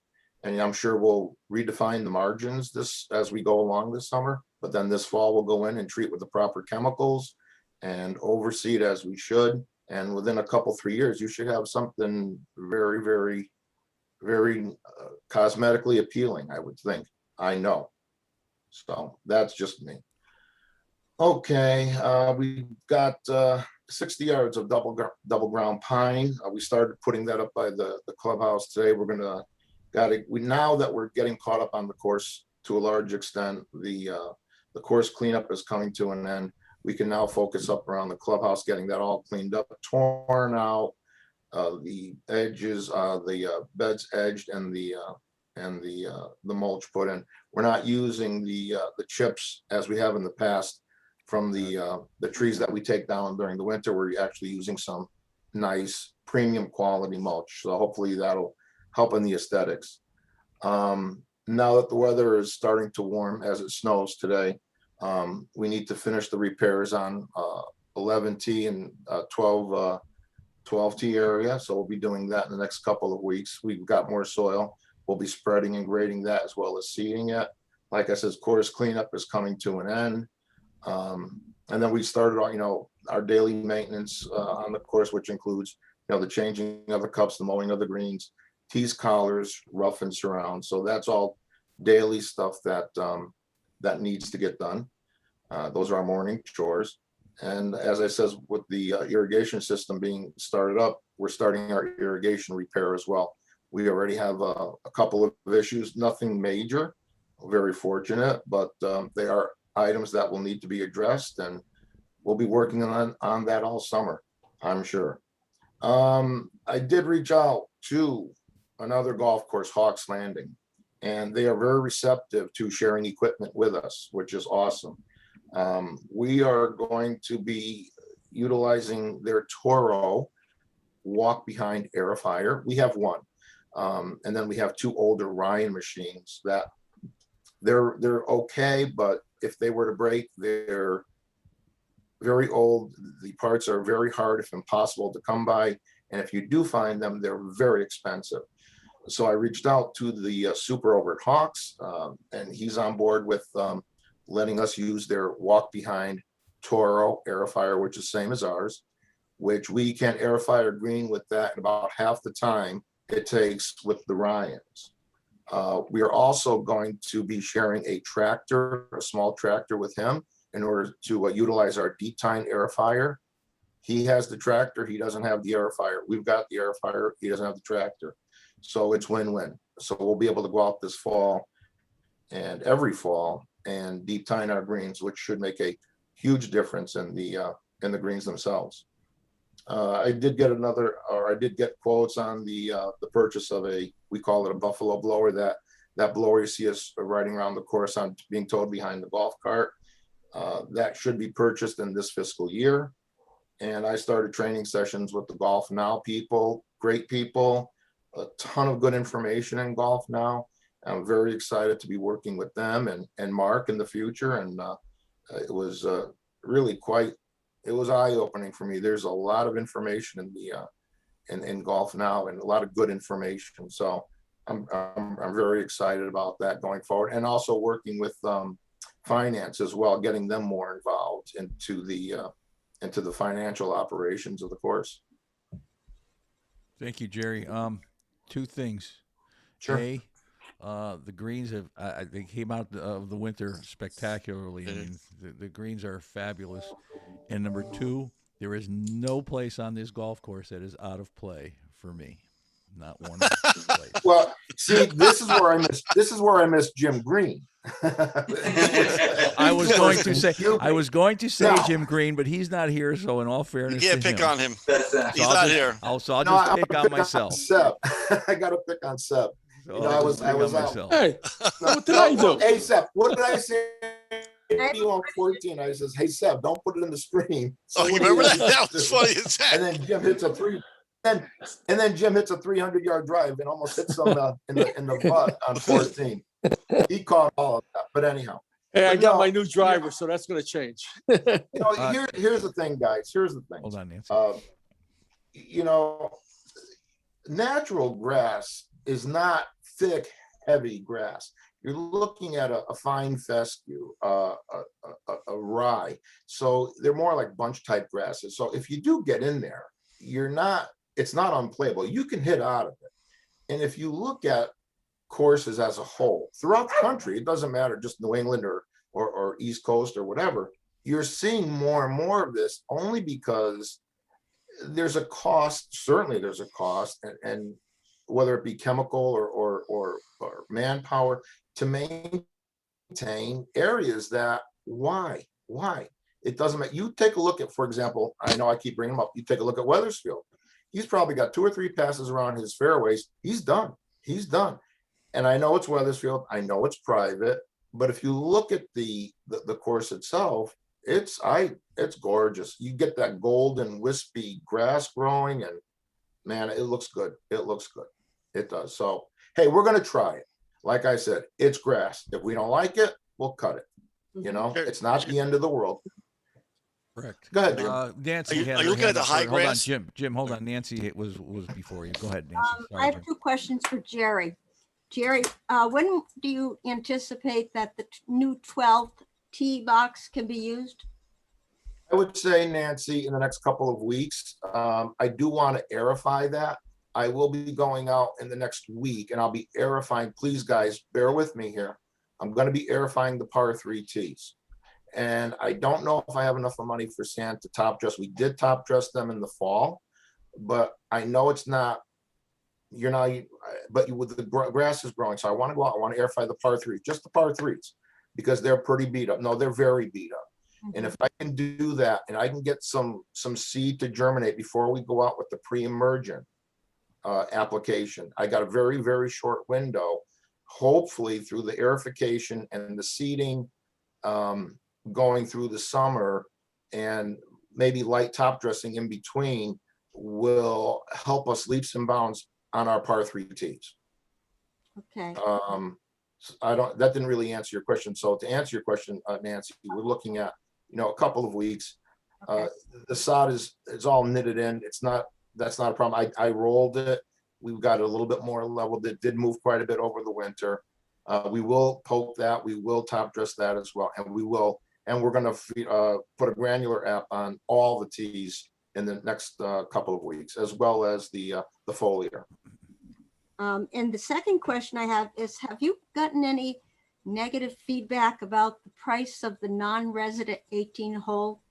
And I'm sure we'll redefine the margins as we go along this summer, but then this fall we'll go in and treat with the proper chemicals and oversee it as we should. And within a couple, 3 years, you should have something very, very, very cosmetically appealing, I would think. I know. So that's just me. Okay, we got 60 yards of double ground pine. We started putting that up by the clubhouse today. We're gonna now that we're getting caught up on the course to a large extent, the course cleanup is coming to an end. We can now focus up around the clubhouse, getting that all cleaned up, torn out, the edges, the beds edged, and the mulch put in. We're not using the chips as we have in the past from the trees that we take down during the winter. We're actually using some nice premium quality mulch. So hopefully that'll help in the aesthetics. Now that the weather is starting to warm as it snows today, we need to finish the repairs on 11T and 12T area. So we'll be doing that in the next couple of weeks. We've got more soil. We'll be spreading and grading that as well as seeding it. Like I said, course cleanup is coming to an end. And then we started our daily maintenance on the course, which includes, the changing of the cups, the mowing of the greens, tees, collars, rough and surround. So that's all daily stuff that needs to get done. Those are our morning chores. And as I said, with the irrigation system being started up, we're starting our irrigation repair as well. We already have a couple of issues, nothing major, very fortunate, but they are items that will need to be addressed, and we'll be working on that all summer, I'm sure. I did reach out to another golf course, Hawks Landing, and they are very receptive to sharing equipment with us, which is awesome. We are going to be utilizing their Toro walk behind aerifier. We have one, and then we have 2 older Ryan machines that they're okay, but if they were to break, they're very old. The parts are very hard, if impossible, to come by. And if you do find them, they're very expensive. So I reached out to the super over at Hawks, and he's on board with letting us use their walk behind Toro aerifier, which is same as ours, which we can aerify our green with that in about half the time it takes with the Ryans. We are also going to be sharing a small tractor with him in order to utilize our deep tine aerifier. He has the tractor, he doesn't have the aerifier. We've got the aerifier, he doesn't have the tractor. So it's win-win. So we'll be able to go out this fall and every fall and deep tine our greens, which should make a huge difference in the greens themselves. I did get quotes on the purchase of we call it a buffalo blower. That blower you see us riding around the course on, being towed behind the golf cart. That should be purchased in this fiscal year. And I started training sessions with the Golf Now people, great people, a ton of good information in Golf Now. I'm very excited to be working with them and Mark in the future. And it was really it was eye-opening for me. There's a lot of information in Golf Now, and a lot of good information. So I'm very excited about that going forward, and also working with finance as well, getting them more involved into the financial operations of the course. Thank you, Jerry. 2 things. Sure. A, the greens they came out of the winter spectacularly. I mean, the greens are fabulous. And number 2, there is no place on this golf course that is out of play for me. Not one place. Well, see, this is where I miss Jim Green. I was going to say Jim Green, but he's not here. So in all fairness, You can't pick on him. He's not here. I'll just pick on myself. Seb. I got to pick on Seb. So I was out. Hey, what did I do? Hey, Seb, what did I say to you on 14? I says, hey, Seb, don't put it in the screen. So You remember that? That was funny as heck. And then Jim hits a 300-yard drive and almost hits him in the butt on 14. He caught all of that. But anyhow. Hey, I got my new driver, so that's going to change. Here's the thing, guys. Here's the thing. Hold on, Nancy. Natural grass is not thick, heavy grass. You're looking at a fine fescue, a rye. So they're more like bunch type grasses. So if you do get in there, it's not unplayable. You can hit out of it. And if you look at courses as a whole throughout the country, it doesn't matter, just New England or East Coast or whatever, you're seeing more and more of this only because there's a cost. Certainly there's a cost, and whether it be chemical or manpower to maintain areas that why it doesn't matter. You take a look at, for example, I know I keep bringing him up, you take a look at Weathersfield. He's probably got 2 or 3 passes around his fairways. He's done. And I know it's Weathersfield, I know it's private, but if you look at the course itself, it's gorgeous. You get that golden wispy grass growing, and man, it looks good. It does. So, hey, we're going to try it. Like I said, it's grass. If we don't like it, we'll cut it. You know, Sure. it's not the end of the world. Correct. Go ahead, Jim. Nancy, Are you had her looking at hand the up high first. Hold on, grass? Jim, hold on. Nancy was before you. Go ahead, Nancy. I Sorry, have Jim. 2 questions for Jerry. Jerry, when do you anticipate that the new 12th tee box can be used? I would say, Nancy, in the next couple of weeks. I do want to aerify that. I will be going out in the next week, and I'll be aerifying. Please, guys, bear with me here. I'm going to be aerifying the par 3 tees. And I don't know if I have enough money for sand to top dress. We did top dress them in the fall, but I know it's not, with the grass is growing. So I want to go out, I want to airify the par 3s, just the par 3s, because they're pretty beat up. No, they're very beat up. And if I can do that, and I can get some seed to germinate before we go out with the pre-emergent application, I got a very, very short window, hopefully through the aerification and the seeding going through the summer, and maybe light top dressing in between, will help us leaps and bounds on our par 3 tees. Okay. That didn't really answer your question. So to answer your question, Nancy, we're looking at, a couple of weeks. Okay. The sod is all knitted in. That's not a problem. I rolled it. We've got a little bit more level that did move quite a bit over the winter. We will poke that. We will top dress that as well. And we're going to put a granular app on all the tees in the next couple of weeks, as well as the foliar. And the second question I have is, have you gotten any negative feedback about the price of the non-resident 18-hole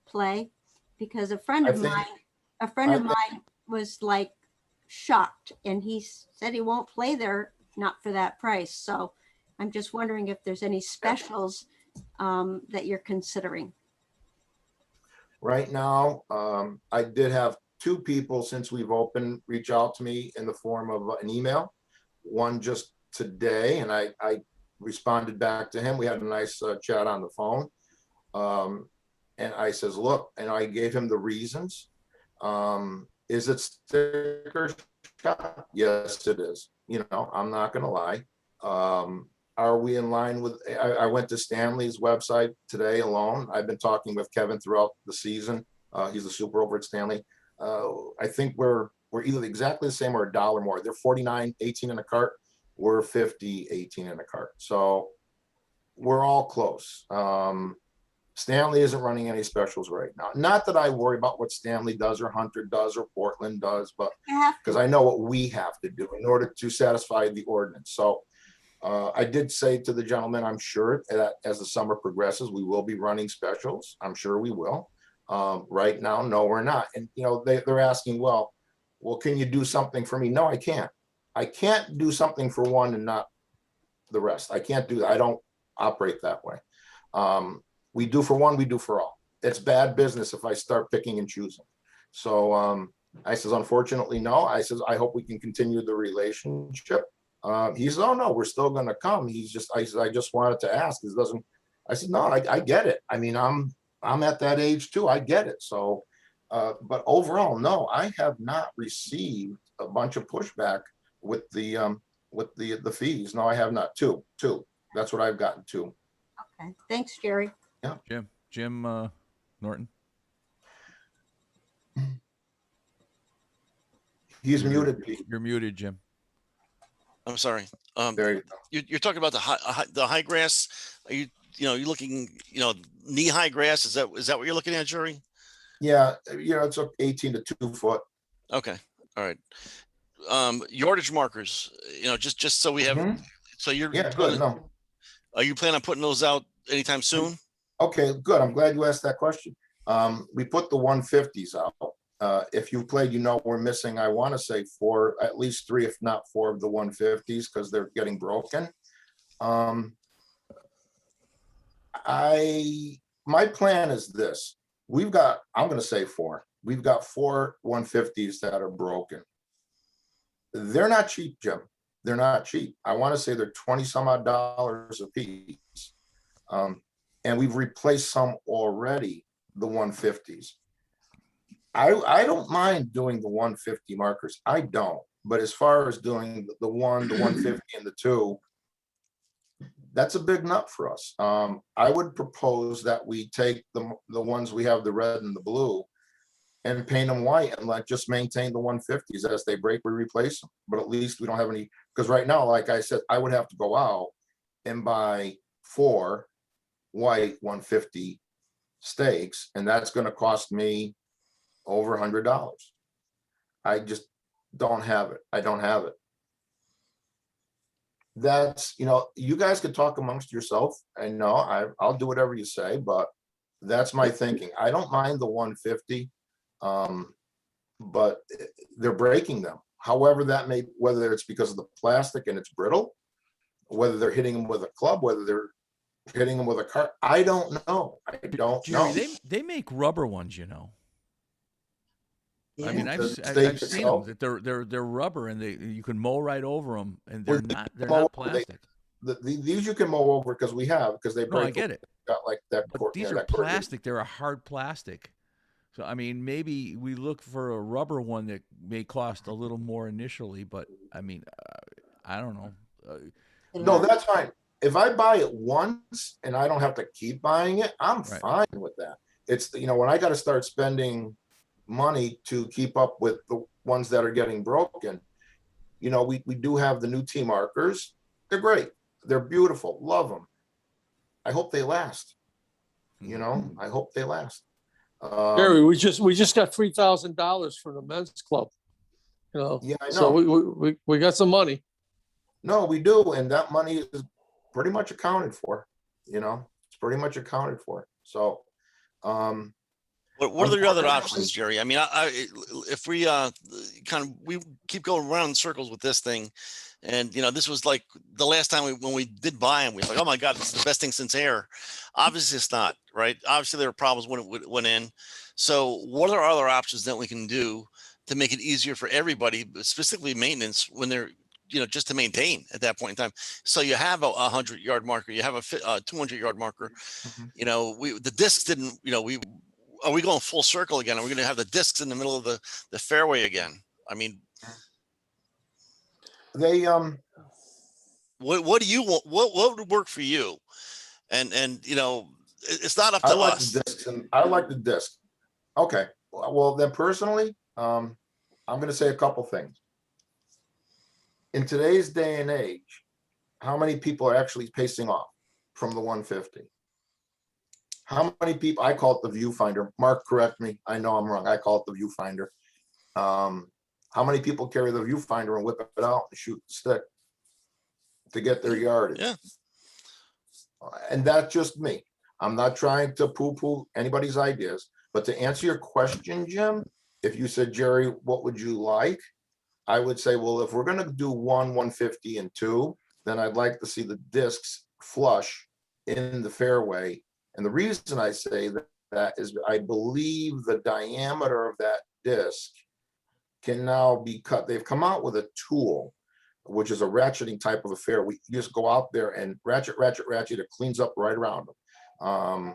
play? Because a friend of mine was like shocked, and he said he won't play there, not for that price. So I'm just wondering if there's any specials that you're considering. Right now, I did have 2 people since we've opened reach out to me in the form of an email. One just today, and I responded back to him. We had a nice chat on the phone. And I says, look, and I gave him the reasons. Is it sticker shock? Yes, it is. I'm not going to lie. Are we in line with, I went to Stanley's website today alone. I've been talking with Kevin throughout the season. He's a super over at Stanley. I think we're either exactly the same or $1 more. They're $49.18 in a cart. We're $50.18 in a cart. So we're all close. Stanley isn't running any specials right now. Not that I worry about what Stanley does or Hunter does or Portland does, but because I know what we have to do in order to satisfy the ordinance. So I did say to the gentleman, I'm sure that as the summer progresses, we will be running specials. I'm sure we will. Right now, no, we're not. And, they're asking, well, can you do something for me? No, I can't. I can't do something for one and not the rest. I can't do that. I don't operate that way. We do for one, we do for all. It's bad business if I start picking and choosing. So I says, unfortunately, no. I says, I hope we can continue the relationship. He says, oh no, we're still going to come. I just wanted to ask. I said, no, I get it. I mean, I'm at that age too. I get it. So, but overall, no, I have not received a bunch of pushback with the fees. No, I have not. Two. That's what I've gotten to. Okay. Thanks, Jerry. Yeah. Jim Norton. He's You're muted. Pete. You're muted, Jim. I'm sorry. There you go. You're talking about the high grass. Are you you're looking, knee high grass? Is that what you're looking at, Jerry? Yeah, it's 18 to 2 foot. Okay. All right. Yardage markers, just so we have, Mhm. so you're Yeah, good. No. are you planning on putting those out anytime soon? Okay, good. I'm glad you asked that question. We put the 150s out. If you played, we're missing, I want to say at least 3, if not 4 of the 150s because they're getting broken. My plan is this. I'm going to say 4. We've got 4 150s that are broken. They're not cheap, Jim. They're not cheap. I want to say they're 20 some odd dollars a piece. And we've replaced some already, the 150s. I don't mind doing the 150 markers. I don't. But as far as doing the 150 and the 2, that's a big nut for us. I would propose that we take the ones we have, the red and the blue, and paint them white and just maintain the 150s. As they break, we replace them. But at least we don't have any, because right now, like I said, I would have to go out and buy 4 white 150 stakes, and that's going to cost me over $100. I just don't have it. I don't have it. That's, you guys could talk amongst yourself. I know I'll do whatever you say, but that's my thinking. I don't mind the 150, but they're breaking them. However, whether it's because of the plastic and it's brittle, whether they're hitting them with a club, whether they're hitting them with a cart, I don't know. I don't know. Jerry, they make rubber ones, I mean, I've stake seen them. itself. That they're rubber, and you can mow right over them, and they're mow not over, plastic. These you can mow over because they break. No, I get it. Got like that. But these are plastic. They're a hard plastic. So I mean, maybe we look for a rubber one that may cost a little more initially, but I mean, I don't know. No, that's fine. If I buy it once and I don't have to keep buying it, I'm fine with that. It's when I got to start spending money to keep up with the ones that are getting broken. We do have the new T markers. They're great. They're beautiful. Love them. I hope they last. I hope they last. Gary, we just got $3,000 from the men's club. Yeah, I know. So we got some money. No, we do, and that money is pretty much accounted for. It's pretty much accounted for. So, what are the other options, Jerry? I mean, if we we keep going around in circles with this thing, and this was like the last time when we did buy them, we were like, oh my God, this is the best thing since air. Obviously, it's not, right? Obviously, there were problems when it went in. So, what are other options that we can do to make it easier for everybody, specifically maintenance, when they're just to maintain at that point in time? So you have a 100-yard marker, you have a 200-yard marker. The discs didn't. Are we going full circle again? Are we going to have the discs in the middle of the fairway again? I mean, they what do you want? What would work for you? And it's not up to us. The discs, and I like the disc. Okay, well then personally, I'm going to say a couple things. In today's day and age, how many people are actually pacing off from the 150? How many people? I call it the viewfinder. Mark, correct me. I know I'm wrong. I call it the viewfinder. How many people carry the viewfinder and whip it out and shoot the stick to get their yardage? Yeah. And that's just me. I'm not trying to poo-poo anybody's ideas, but to answer your question, Jim, if you said, Jerry, what would you like? I would say, well, if we're going to do 150 and 2, then I'd like to see the discs flush in the fairway. And the reason I say that is I believe the diameter of that disc can now be cut. They've come out with a tool, which is a ratcheting type of affair. We just go out there and ratchet. It cleans up right around them.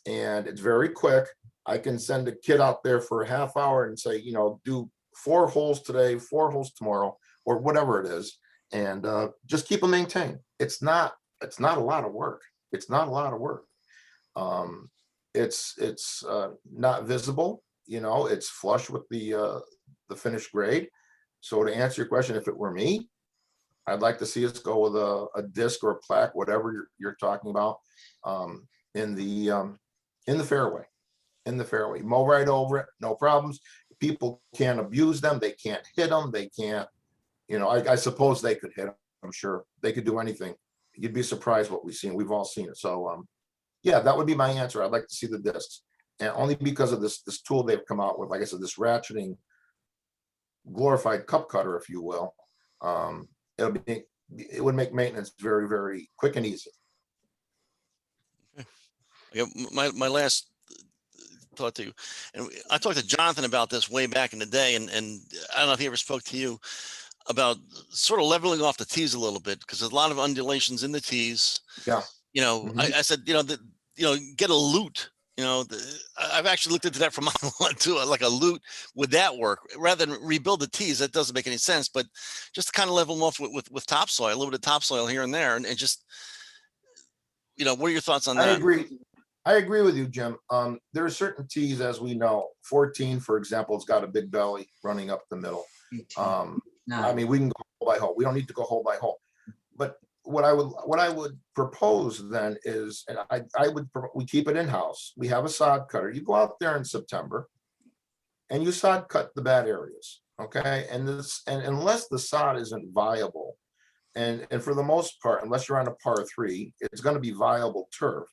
And it's very quick. I can send a kid out there for a half hour and say, do 4 holes today, 4 holes tomorrow, or whatever it is. And just keep them maintained. It's not a lot of work. It's not a lot of work. It's not visible, it's flush with the finished grade. So to answer your question, if it were me, I'd like to see us go with a disc or a plaque, whatever you're talking about, in the fairway. In the fairway, mow right over it, no problems. People can't abuse them. They can't hit them. They can't, I suppose they could hit them. I'm sure they could do anything. You'd be surprised what we've seen. We've all seen it. So, yeah, that would be my answer. I'd like to see the discs, and only because of this tool they've come out with, like I said, this ratcheting glorified cup cutter, if you will. It would make maintenance very, very quick and easy. Yeah, my last thought to you, and I talked to Jonathan about this way back in the day, and I don't know if he ever spoke to you about sort of leveling off the tees a little bit, because there's a lot of undulations in the tees. Yeah. I said, get a lute. I've actually looked into that for my one too, like a lute. Would that work rather than rebuild the tees? That doesn't make any sense, but just to kind of level them off with topsoil, a little bit of topsoil here and there, and just, what are your thoughts on that? I agree with you, Jim. There are certain tees, as we know, 14, for example, it's got a big belly running up the middle. I mean, we can go hole by hole. We don't need to go hole by hole. But what I would propose then is, and we keep it in-house. We have a sod cutter. You go out there in September and you sod cut the bad areas. Okay. And unless the sod isn't viable, and for the most part, unless you're on a par 3, it's going to be viable turf.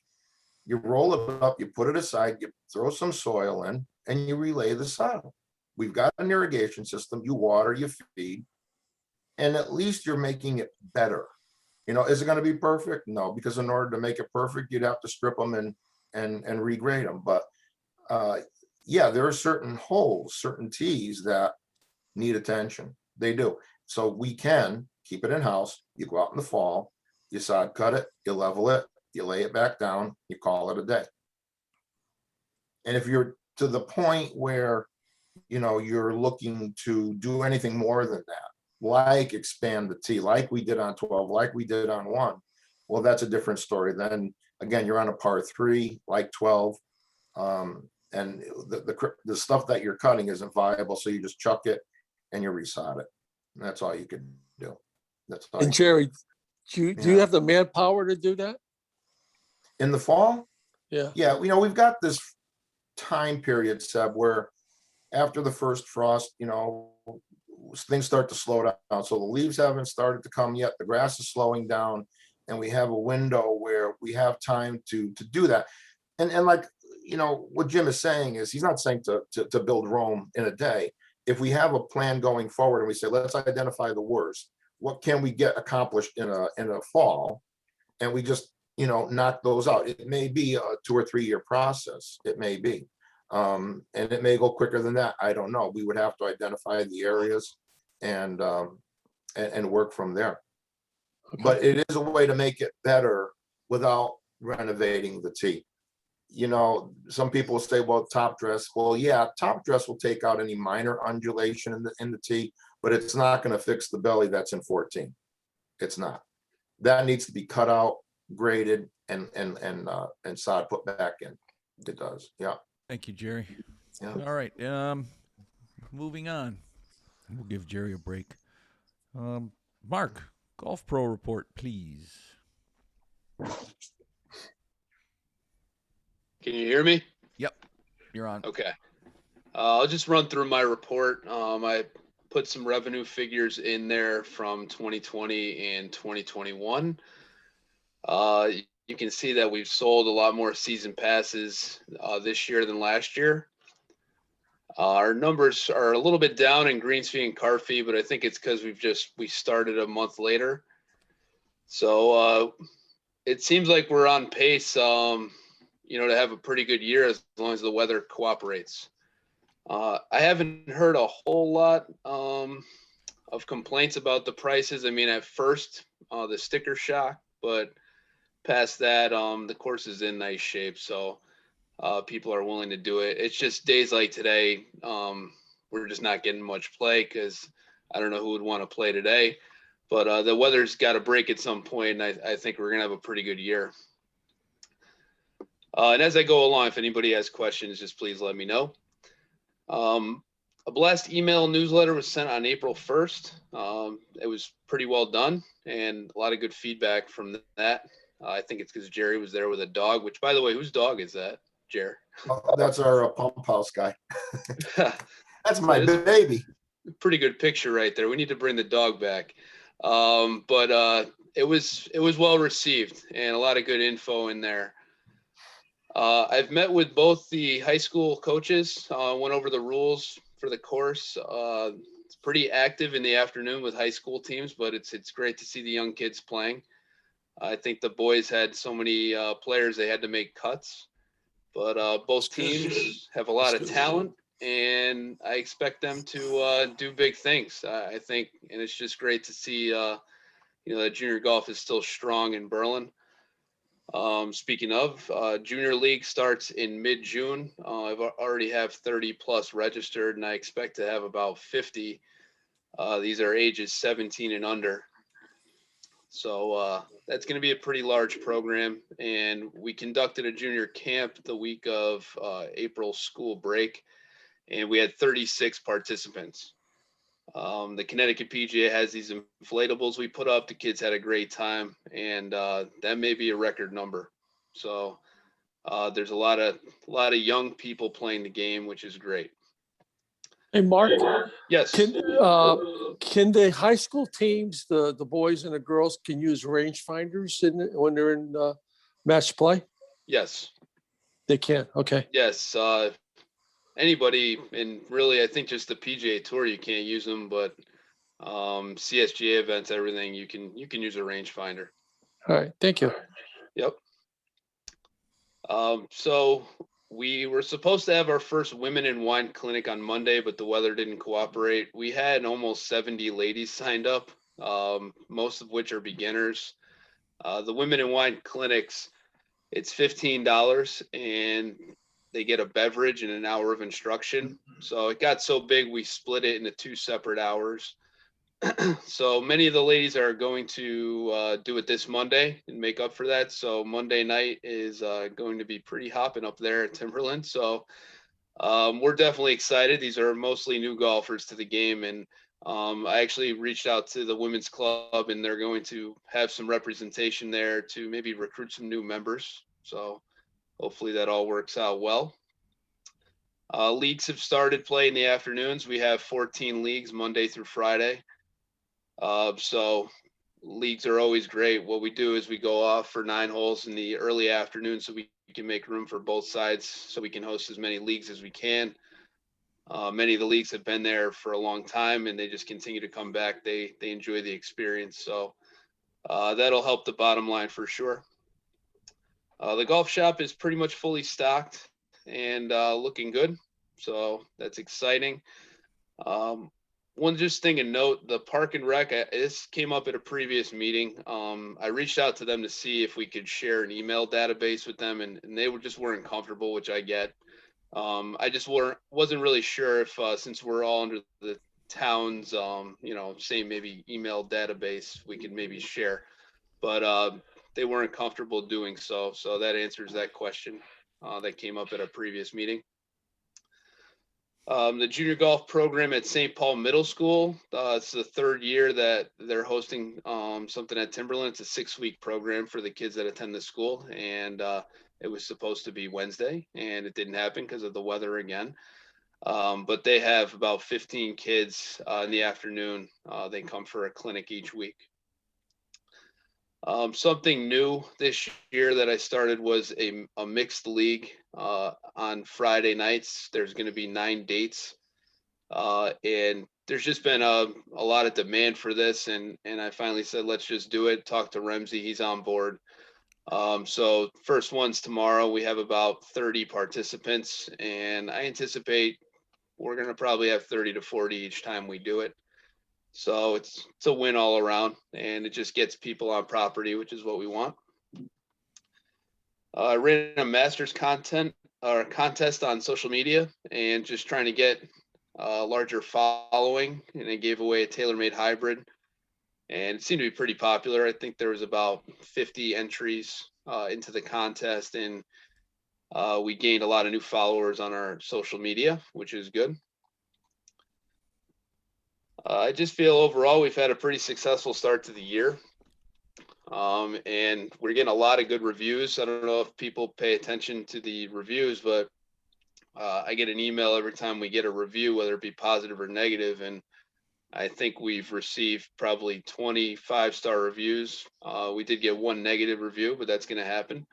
You roll it up, you put it aside, you throw some soil in, and you relay the sod. We've got an irrigation system. You water, you feed, and at least you're making it better. Is it going to be perfect? No, because in order to make it perfect, you'd have to strip them and regrade them. But yeah, there are certain holes, certain tees that need attention. They do. So we can keep it in-house. You go out in the fall, you sod cut it, you level it, you lay it back down, you call it a day. And if you're to the point where, you're looking to do anything more than that, like expand the tee, like we did on 12, like we did on 1, well, that's a different story. Then again, you're on a par 3, like 12, and the stuff that you're cutting isn't viable, so you just chuck it and you resod it. And that's all you could do. That's all. And Jerry, do you have the manpower to do that? In the fall? Yeah. Yeah, we've got this time period, Seb, where after the first frost, things start to slow down. So the leaves haven't started to come yet. The grass is slowing down, and we have a window where we have time to do that. And like, what Jim is saying is, he's not saying to build Rome in a day. If we have a plan going forward and we say, let's identify the worst, what can we get accomplished in a fall? And we just, knock those out. It may be a 2 or 3 year process. It may be. And it may go quicker than that. I don't know. We would have to identify the areas and work from there. Okay. But it is a way to make it better without renovating the tee. Some people say, well, top dress. Well, yeah, top dress will take out any minor undulation in the tee, but it's not going to fix the belly that's in 14. It's not. That needs to be cut out, graded, and sod put back in. It does. Yeah. Thank you, Jerry. Yeah. All right. Moving on. We'll give Jerry a break. Mark, Golf Pro report, please. Can you hear me? Yep, you're on. Okay. I'll just run through my report. I put some revenue figures in there from 2020 and 2021. You can see that we've sold a lot more season passes this year than last year. Our numbers are a little bit down in greens fee and car fee, but I think it's because we started a month later. So it seems like we're on pace, to have a pretty good year as long as the weather cooperates. I haven't heard a whole lot of complaints about the prices. I mean, at first, the sticker shock, but past that, the course is in nice shape. So people are willing to do it. It's just days like today, we're just not getting much play because I don't know who would want to play today. But the weather's got to break at some point, and I think we're going to have a pretty good year. And as I go along, if anybody has questions, just please let me know. A blast email newsletter was sent on April 1st. It was pretty well done and a lot of good feedback from that. I think it's because Jerry was there with a dog, which, by the way, whose dog is that, Jerry? That's our pump house guy. That's my That is baby. a pretty good picture right there. We need to bring the dog back. But it was well received and a lot of good info in there. I've met with both the high school coaches, went over the rules for the course. It's pretty active in the afternoon with high school teams, but it's great to see the young kids playing. I think the boys had so many players they had to make cuts, but both teams have a lot of talent, and I expect them to do big things. I think, and it's just great to see that junior golf is still strong in Berlin. Speaking of, junior league starts in mid-June. I've already have 30 plus registered, and I expect to have about 50. These are ages 17 and under. So that's going to be a pretty large program. And we conducted a junior camp the week of April school break, and we had 36 participants. The Connecticut PGA has these inflatables we put up. The kids had a great time, and that may be a record number. So there's a lot of young people playing the game, which is great. Hey, Mark, Yes. can the high school teams, the boys and the girls, can use rangefinders when they're in match play? Yes. They can. Okay. Yes. Anybody, and really, I think just the PGA Tour, you can't use them, but CSGA events, everything, you can use a rangefinder. All right. Thank you. Yep. So we were supposed to have our first women in wine clinic on Monday, but the weather didn't cooperate. We had almost 70 ladies signed up, most of which are beginners. The women in wine clinics, it's $15, and they get a beverage and an hour of instruction. So it got so big, we split it into 2 separate hours. So many of the ladies are going to do it this Monday and make up for that. So Monday night is going to be pretty hopping up there at Timberland. So we're definitely excited. These are mostly new golfers to the game. And I actually reached out to the women's club, and they're going to have some representation there to maybe recruit some new members. So hopefully that all works out well. Leagues have started play in the afternoons. We have 14 leagues Monday through Friday. So leagues are always great. What we do is we go off for 9 holes in the early afternoon so we can make room for both sides so we can host as many leagues as we can. Many of the leagues have been there for a long time, and they just continue to come back. They enjoy the experience. So that'll help the bottom line for sure. The golf shop is pretty much fully stocked and looking good. So that's exciting. One just thing to note, the park and rec, this came up at a previous meeting. I reached out to them to see if we could share an email database with them, and they just weren't comfortable, which I get. I just wasn't really sure if since we're all under the town's same maybe email database, we could maybe share. But they weren't comfortable doing so. So that answers that question that came up at a previous meeting. The junior golf program at St. Paul Middle School, it's the 3rd year that they're hosting something at Timberland. It's a 6-week program for the kids that attend the school, and it was supposed to be Wednesday, and it didn't happen because of the weather again. But they have about 15 kids in the afternoon. They come for a clinic each week. Something new this year that I started was a mixed league on Friday nights. There's going to be 9 dates, and there's just been a lot of demand for this, and I finally said, let's just do it. Talk to Ramsey, he's on board. So first one's tomorrow. We have about 30 participants, and I anticipate we're going to probably have 30 to 40 each time we do it. So it's a win all around, and it just gets people on property, which is what we want. I ran a Masters contest on social media and just trying to get a larger following, and I gave away a TaylorMade hybrid, and it seemed to be pretty popular. I think there was about 50 entries into the contest, and we gained a lot of new followers on our social media, which is good. I just feel overall we've had a pretty successful start to the year. And we're getting a lot of good reviews. I don't know if people pay attention to the reviews, but I get an email every time we get a review, whether it be positive or negative. And I think we've received probably 25-star reviews. We did get one negative review, but that's going to happen.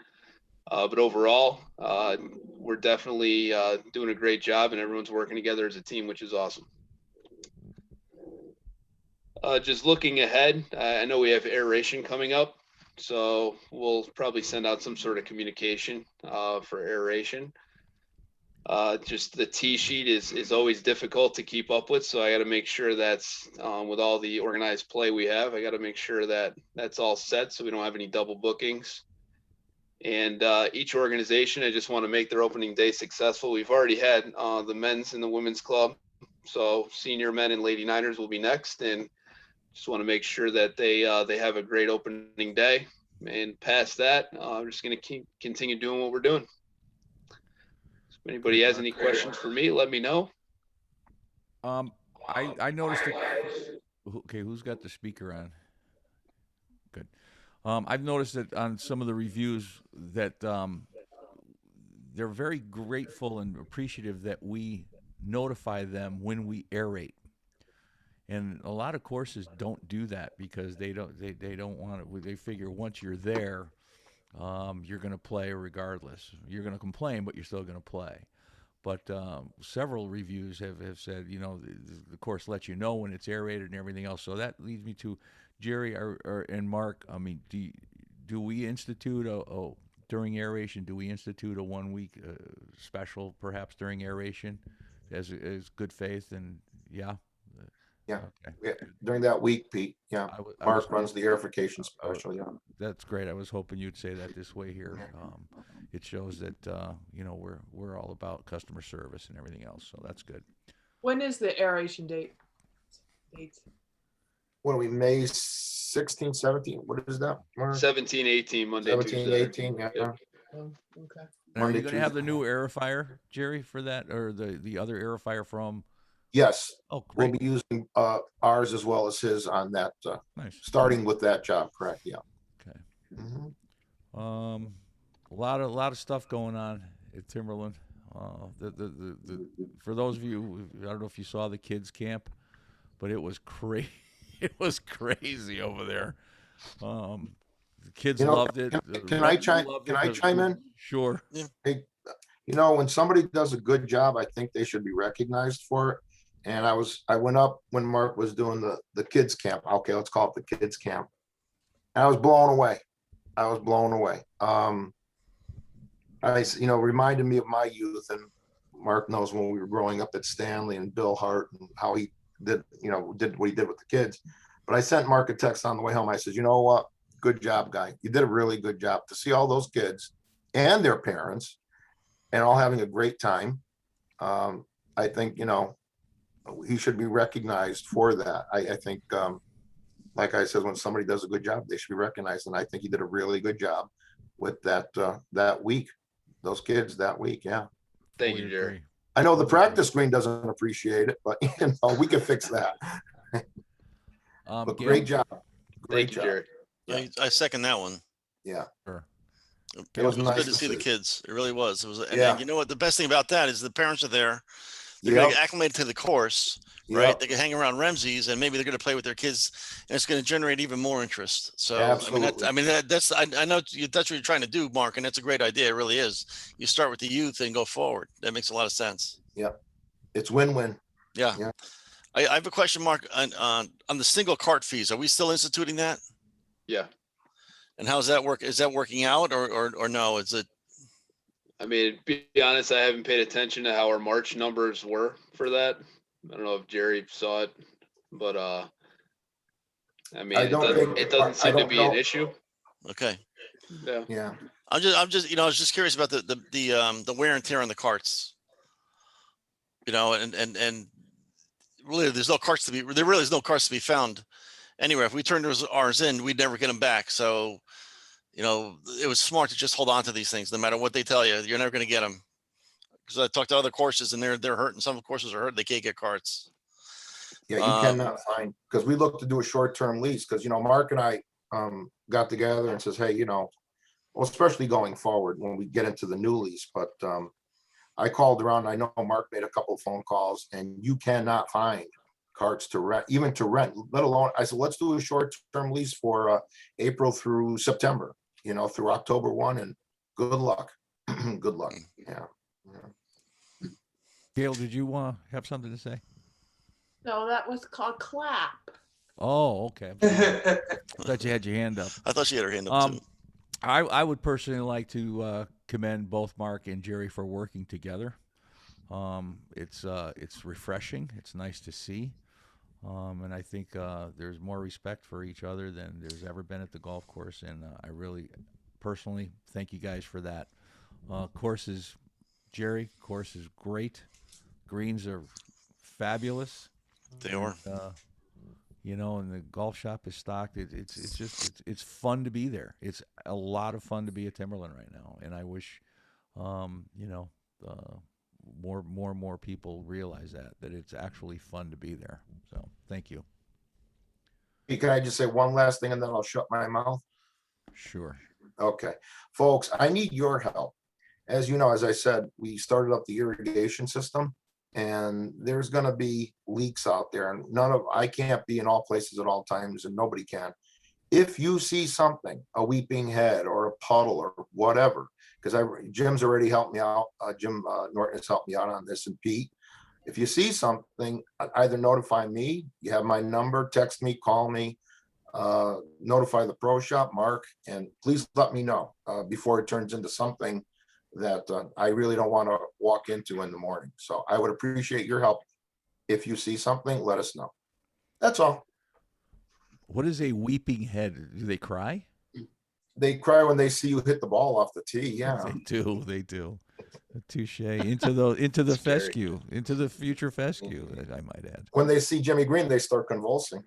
But overall, we're definitely doing a great job, and everyone's working together as a team, which is awesome. Just looking ahead, I know we have aeration coming up, so we'll probably send out some sort of communication for aeration. Just the tee sheet is always difficult to keep up with, so I got to make sure that's with all the organized play we have. I got to make sure that that's all set so we don't have any double bookings. And each organization, I just want to make their opening day successful. We've already had the men's and the women's club, so senior men and lady niners will be next, and just want to make sure that they have a great opening day. And past that, we're just going to continue doing what we're doing. If anybody has any questions for me, let me know. I noticed that. Okay, who's got the speaker on? Good. I've noticed that on some of the reviews that they're very grateful and appreciative that we notify them when we aerate. And a lot of courses don't do that because they don't want to. They figure once you're there, you're going to play regardless. You're going to complain, but you're still going to play. But several reviews have said, the course lets you know when it's aerated and everything else. So that leads me to Jerry and Mark. I mean, do we institute during aeration? Do we institute a 1 week special perhaps during aeration as good faith? And yeah. Yeah. Okay. Yeah, during that week, Pete. Yeah, Mark runs the aerification special. Yeah, that's great. I was hoping you'd say that this way here. It shows that we're all about customer service and everything else. So that's good. When is the aeration date? What are we, May 16, 17? What is that, Mark? 17, 18, Monday, 17, Tuesday. 18, yeah. Yep. Oh, okay. Are you going to have the new aerifier, Jerry, for that, or the other aerifier from? Yes. Oh, great. We'll be using ours as well as his on that. Nice. Starting with that job, correct? Yeah. Okay. Mm-hmm. A lot of stuff going on at Timberland. For those of you, I don't know if you saw the kids camp, but it was crazy. It was crazy over there. The kids loved it. Can I chime in? Sure. Yeah. Hey, when somebody does a good job, I think they should be recognized for it. And I went up when Mark was doing the kids camp. Okay, let's call it the kids camp. And I was blown away. Reminded me of my youth, and Mark knows when we were growing up at Stanley and Bill Hart and how he did what he did with the kids. But I sent Mark a text on the way home. I said, you know what? Good job, guy. You did a really good job to see all those kids and their parents and all having a great time. I think, he should be recognized for that. I think, like I said, when somebody does a good job, they should be recognized. And I think he did a really good job with that week, those kids that week. Yeah. Thank you, Jerry. I know the practice screen doesn't appreciate it, but we can fix that. But great job. Great job. Jerry. Yeah, I second that one. Yeah. Sure. It was nice good to see the kids. It really was. It was, and Yeah. you know what? The best thing about that is the parents are there. They're going to get acclimated to the course, right? Yep. They can hang around Ramsey's, and maybe they're going to play with their kids, and it's going to generate even more interest. So, Absolutely. I know that's what you're trying to do, Mark, and that's a great idea. It really is. You start with the youth and go forward. That makes a lot of sense. Yep. It's win-win. Yeah. Yeah. I have a question, Mark, on the single cart fees. Are we still instituting that? Yeah. And how's that work? Is that working out or no? Is it? I mean, to be honest, I haven't paid attention to how our March numbers were for that. I don't know if Jerry saw it, but I mean, it doesn't seem to be an issue. Okay. Yeah. Yeah. I was just curious about the wear and tear on the carts. And really, there really is no carts to be found anywhere. If we turned ours in, we'd never get them back. So, it was smart to just hold on to these things, no matter what they tell you. You're never going to get them. Because I talked to other courses, and they're hurting. Some courses are hurt; they can't get carts. Yeah, you cannot find, because we looked to do a short-term lease, because, Mark and I got together and says, hey, well, especially going forward when we get into the new lease, but I called around. I know Mark made a couple of phone calls, and you cannot find carts to rent, even to rent, let alone, I said, let's do a short-term lease for April through September, through October 1, and good luck. Good luck. Yeah. Gail, did you have something to say? No, that was called clap. Oh, okay. I'm sorry. I thought you had your hand up. I thought she had her hand up too. I would personally like to commend both Mark and Jerry for working together. It's refreshing. It's nice to see. And I think there's more respect for each other than there's ever been at the golf course. And I really, personally, thank you guys for that. Jerry, course is great. Greens are fabulous. They are. And the golf shop is stocked. It's fun to be there. It's a lot of fun to be at Timberland right now. And I wish, more people realize that it's actually fun to be there. So thank you. Hey, can I just say one last thing and then I'll shut my mouth? Sure. Okay, folks, I need your help. As you know, as I said, we started up the irrigation system, and there's going to be leaks out there, and I can't be in all places at all times, and nobody can. If you see something, a weeping head or a puddle or whatever, because Jim's already helped me out. Jim Norton has helped me out on this, and Pete. If you see something, either notify me. You have my number. Text me, call me. Notify the pro shop, Mark, and please let me know before it turns into something that I really don't want to walk into in the morning. So I would appreciate your help. If you see something, let us know. That's all. What is a weeping head? Do they cry? They cry when they see you hit the ball off the tee. Yeah, They do. Touche. Into the fescue, into the future fescue, I might add. When they see Jimmy Green, they start convulsing.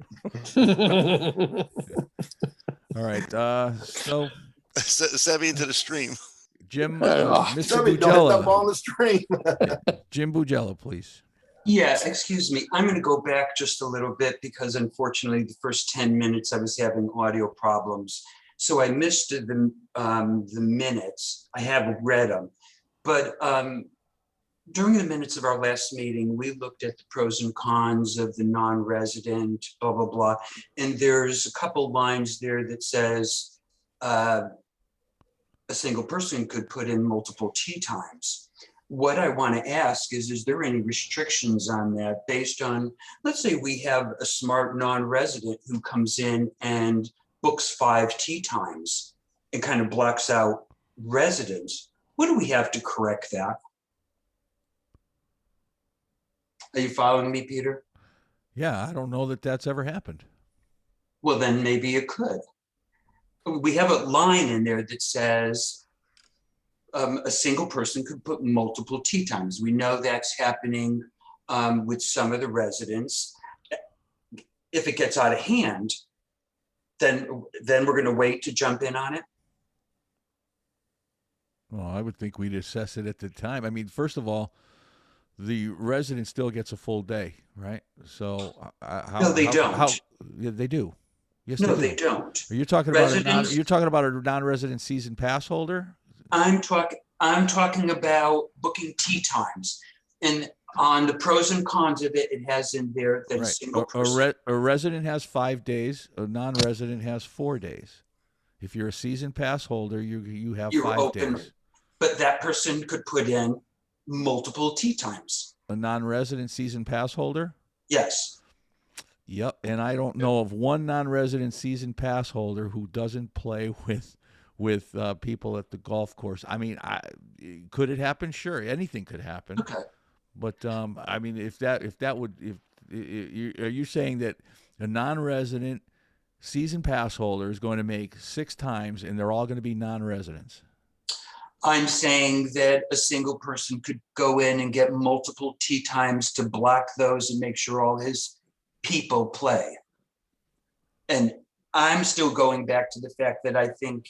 All right. So Savvy into the stream. Jim, Mr. Don't hit that ball Bugella. in the stream. Jim Bugella, please. Yeah, excuse me. I'm going to go back just a little bit because unfortunately the first 10 minutes I was having audio problems. So I missed the minutes. I haven't read them. But during the minutes of our last meeting, we looked at the pros and cons of the non-resident, blah, blah, blah. And there's a couple lines there that says a single person could put in multiple tee times. What I want to ask is there any restrictions on that based on, let's say we have a smart non-resident who comes in and books 5 tee times and kind of blocks out residents. What do we have to correct that? Are you following me, Peter? Yeah, I don't know that that's ever happened. Well, then maybe it could. We have a line in there that says a single person could put multiple tee times. We know that's happening with some of the residents. If it gets out of hand, then we're going to wait to jump in on it. Well, I would think we'd assess it at the time. I mean, first of all, the resident still gets a full day, right? So No, they don't. Yeah, they do. Yes, No, they they don't. Are you talking Residents- you're talking about a non-resident season pass holder? I'm talking about booking tee times, and on the pros and cons of it, it has in there that a single person. A resident has 5 days. A non-resident has 4 days. If you're a season pass holder, you have You're 5 open. days. But that person could put in multiple tee times. A non-resident season pass holder? Yes. Yep. And I don't know of one non-resident season pass holder who doesn't play with people at the golf course. I mean, could it happen? Sure, anything could happen. Okay. But I mean, are you saying that a non-resident season pass holder is going to make 6 times and they're all going to be non-residents? I'm saying that a single person could go in and get multiple tee times to block those and make sure all his people play. And I'm still going back to the fact that I think,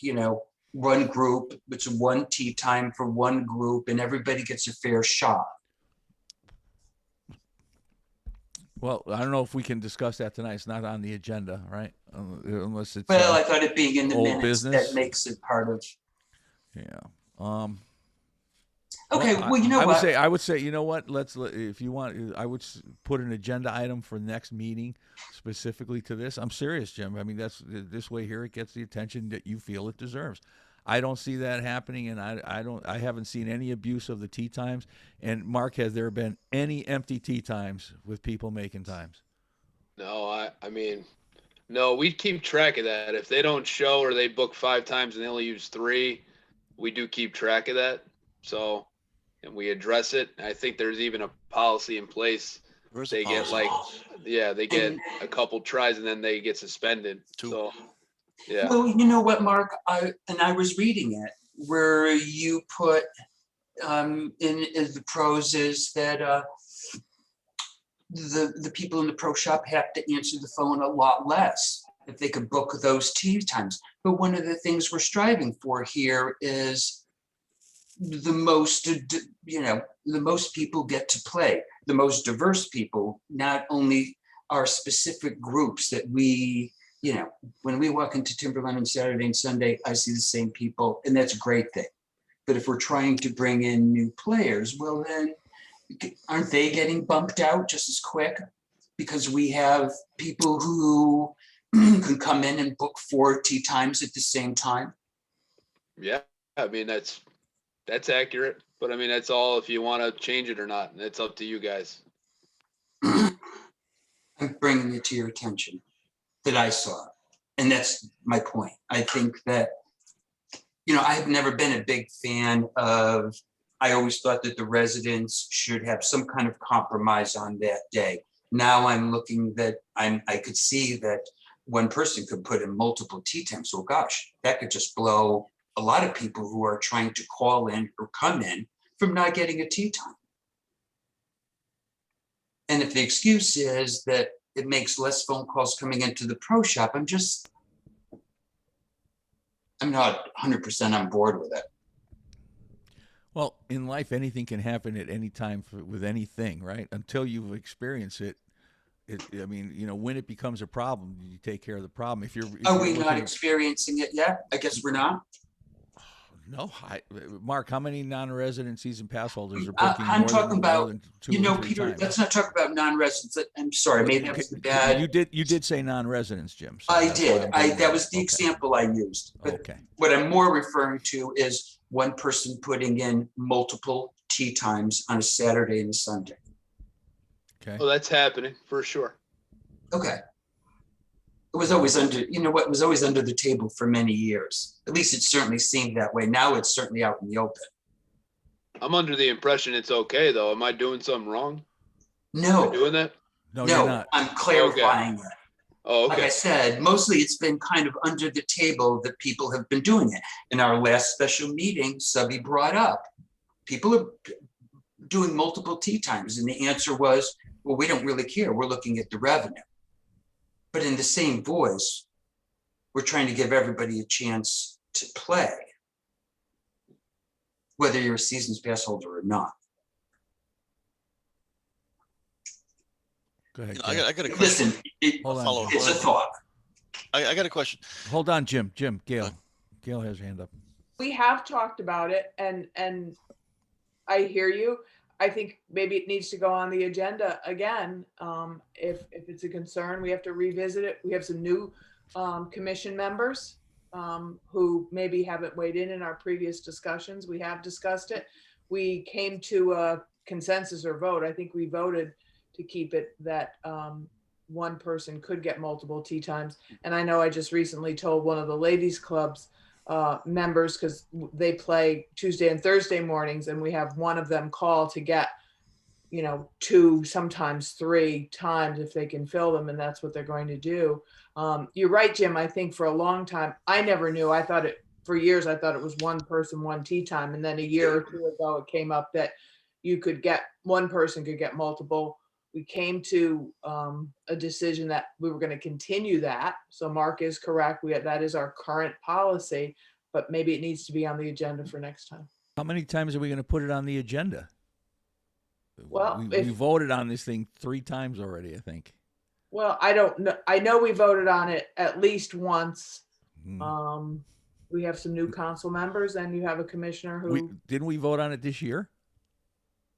one group, it's 1 tee time for one group and everybody gets a fair shot. Well, I don't know if we can discuss that tonight. It's not on the agenda, right? Unless it's Well, I thought it being in the old minutes, business. that makes it part of, Yeah. okay, well, you know I what? would say, you know what? If you want, I would put an agenda item for next meeting specifically to this. I'm serious, Jim. I mean, that's this way here. It gets the attention that you feel it deserves. I don't see that happening, and I haven't seen any abuse of the tea times. And Mark, has there been any empty tea times with people making times? No, I mean, no, we keep track of that. If they don't show or they book 5 times and they only use 3, we do keep track of that. So, and we address it. I think there's even a policy in place. Where's They the get policy? yeah, they get a couple tries and then they get suspended. 2. So, yeah. Well, you know what, Mark, I was reading it where you put in the pros is that the people in the pro shop have to answer the phone a lot less if they could book those tea times. But one of the things we're striving for here is the most, the most people get to play, the most diverse people, not only our specific groups that we, when we walk into Timberland on Saturday and Sunday, I see the same people, and that's a great thing. But if we're trying to bring in new players, well, then aren't they getting bumped out just as quick? Because we have people who can come in and book 4 tea times at the same time. Yeah. I mean, that's accurate, but I mean, that's all if you want to change it or not. And it's up to you guys. I'm bringing it to your attention that I saw. And that's my point. I think that, I've never been a big fan of, I always thought that the residents should have some kind of compromise on that day. Now I'm looking that I could see that one person could put in multiple tea times. So gosh, that could just blow a lot of people who are trying to call in or come in from not getting a tea time. And if the excuse is that it makes less phone calls coming into the pro shop, I'm not 100% on board with it. Well, in life, anything can happen at any time with anything, right? Until you've experienced it. When it becomes a problem, you take care of the problem. If Are we not experiencing it yet? I guess we're not. No, Mark, how many non-resident season pass holders are booking I'm more talking than about, 2 or 3 Peter, times? let's not talk about non-residents. I'm sorry, maybe that was the bad. You did say non-residents, Jim. So I did. That was the example I used. But okay. What I'm more referring to is one person putting in multiple tea times on a Saturday and a Sunday. Okay. Well, that's happening for sure. Okay. It was always it was always under the table for many years. At least it certainly seemed that way. Now it's certainly out in the open. I'm under the impression it's okay, though. Am I doing something wrong? No. Am I doing that? No, you're not. I'm clarifying it. Oh, okay. Like I said, mostly it's been kind of under the table that people have been doing it. In our last special meeting, Subby brought up, people are doing multiple tea times. And the answer was, well, we don't really care. We're looking at the revenue. But in the same voice, we're trying to give everybody a chance to play, whether you're a season's pass holder or not. Go ahead. I got a question. Listen, Hold on. it's a thought. I got a question. Hold on, Jim. Gail has her hand up. We have talked about it and I hear you. I think maybe it needs to go on the agenda again. If it's a concern, we have to revisit it. We have some new commission members who maybe haven't weighed in our previous discussions. We have discussed it. We came to a consensus or vote. I think we voted to keep it that one person could get multiple tea times. And I know I just recently told one of the ladies clubs members, because they play Tuesday and Thursday mornings, and we have one of them call to get 2, sometimes 3 times if they can fill them, and that's what they're going to do. You're right, Jim. I think for a long time I never knew. For years I thought it was one person, one tea time, and then a year or 2 ago it came up that one person could get multiple. We came to a decision that we were going to continue that. So Mark is correct. That is our current policy, but maybe it needs to be on the agenda for next time. How many times are we going to put it on the agenda? Well, we voted on this thing 3 times already, I think. Well, I don't know. I know we voted on it at least once. Hmm. We have some new council members and you have a commissioner who. Didn't we vote on it this year?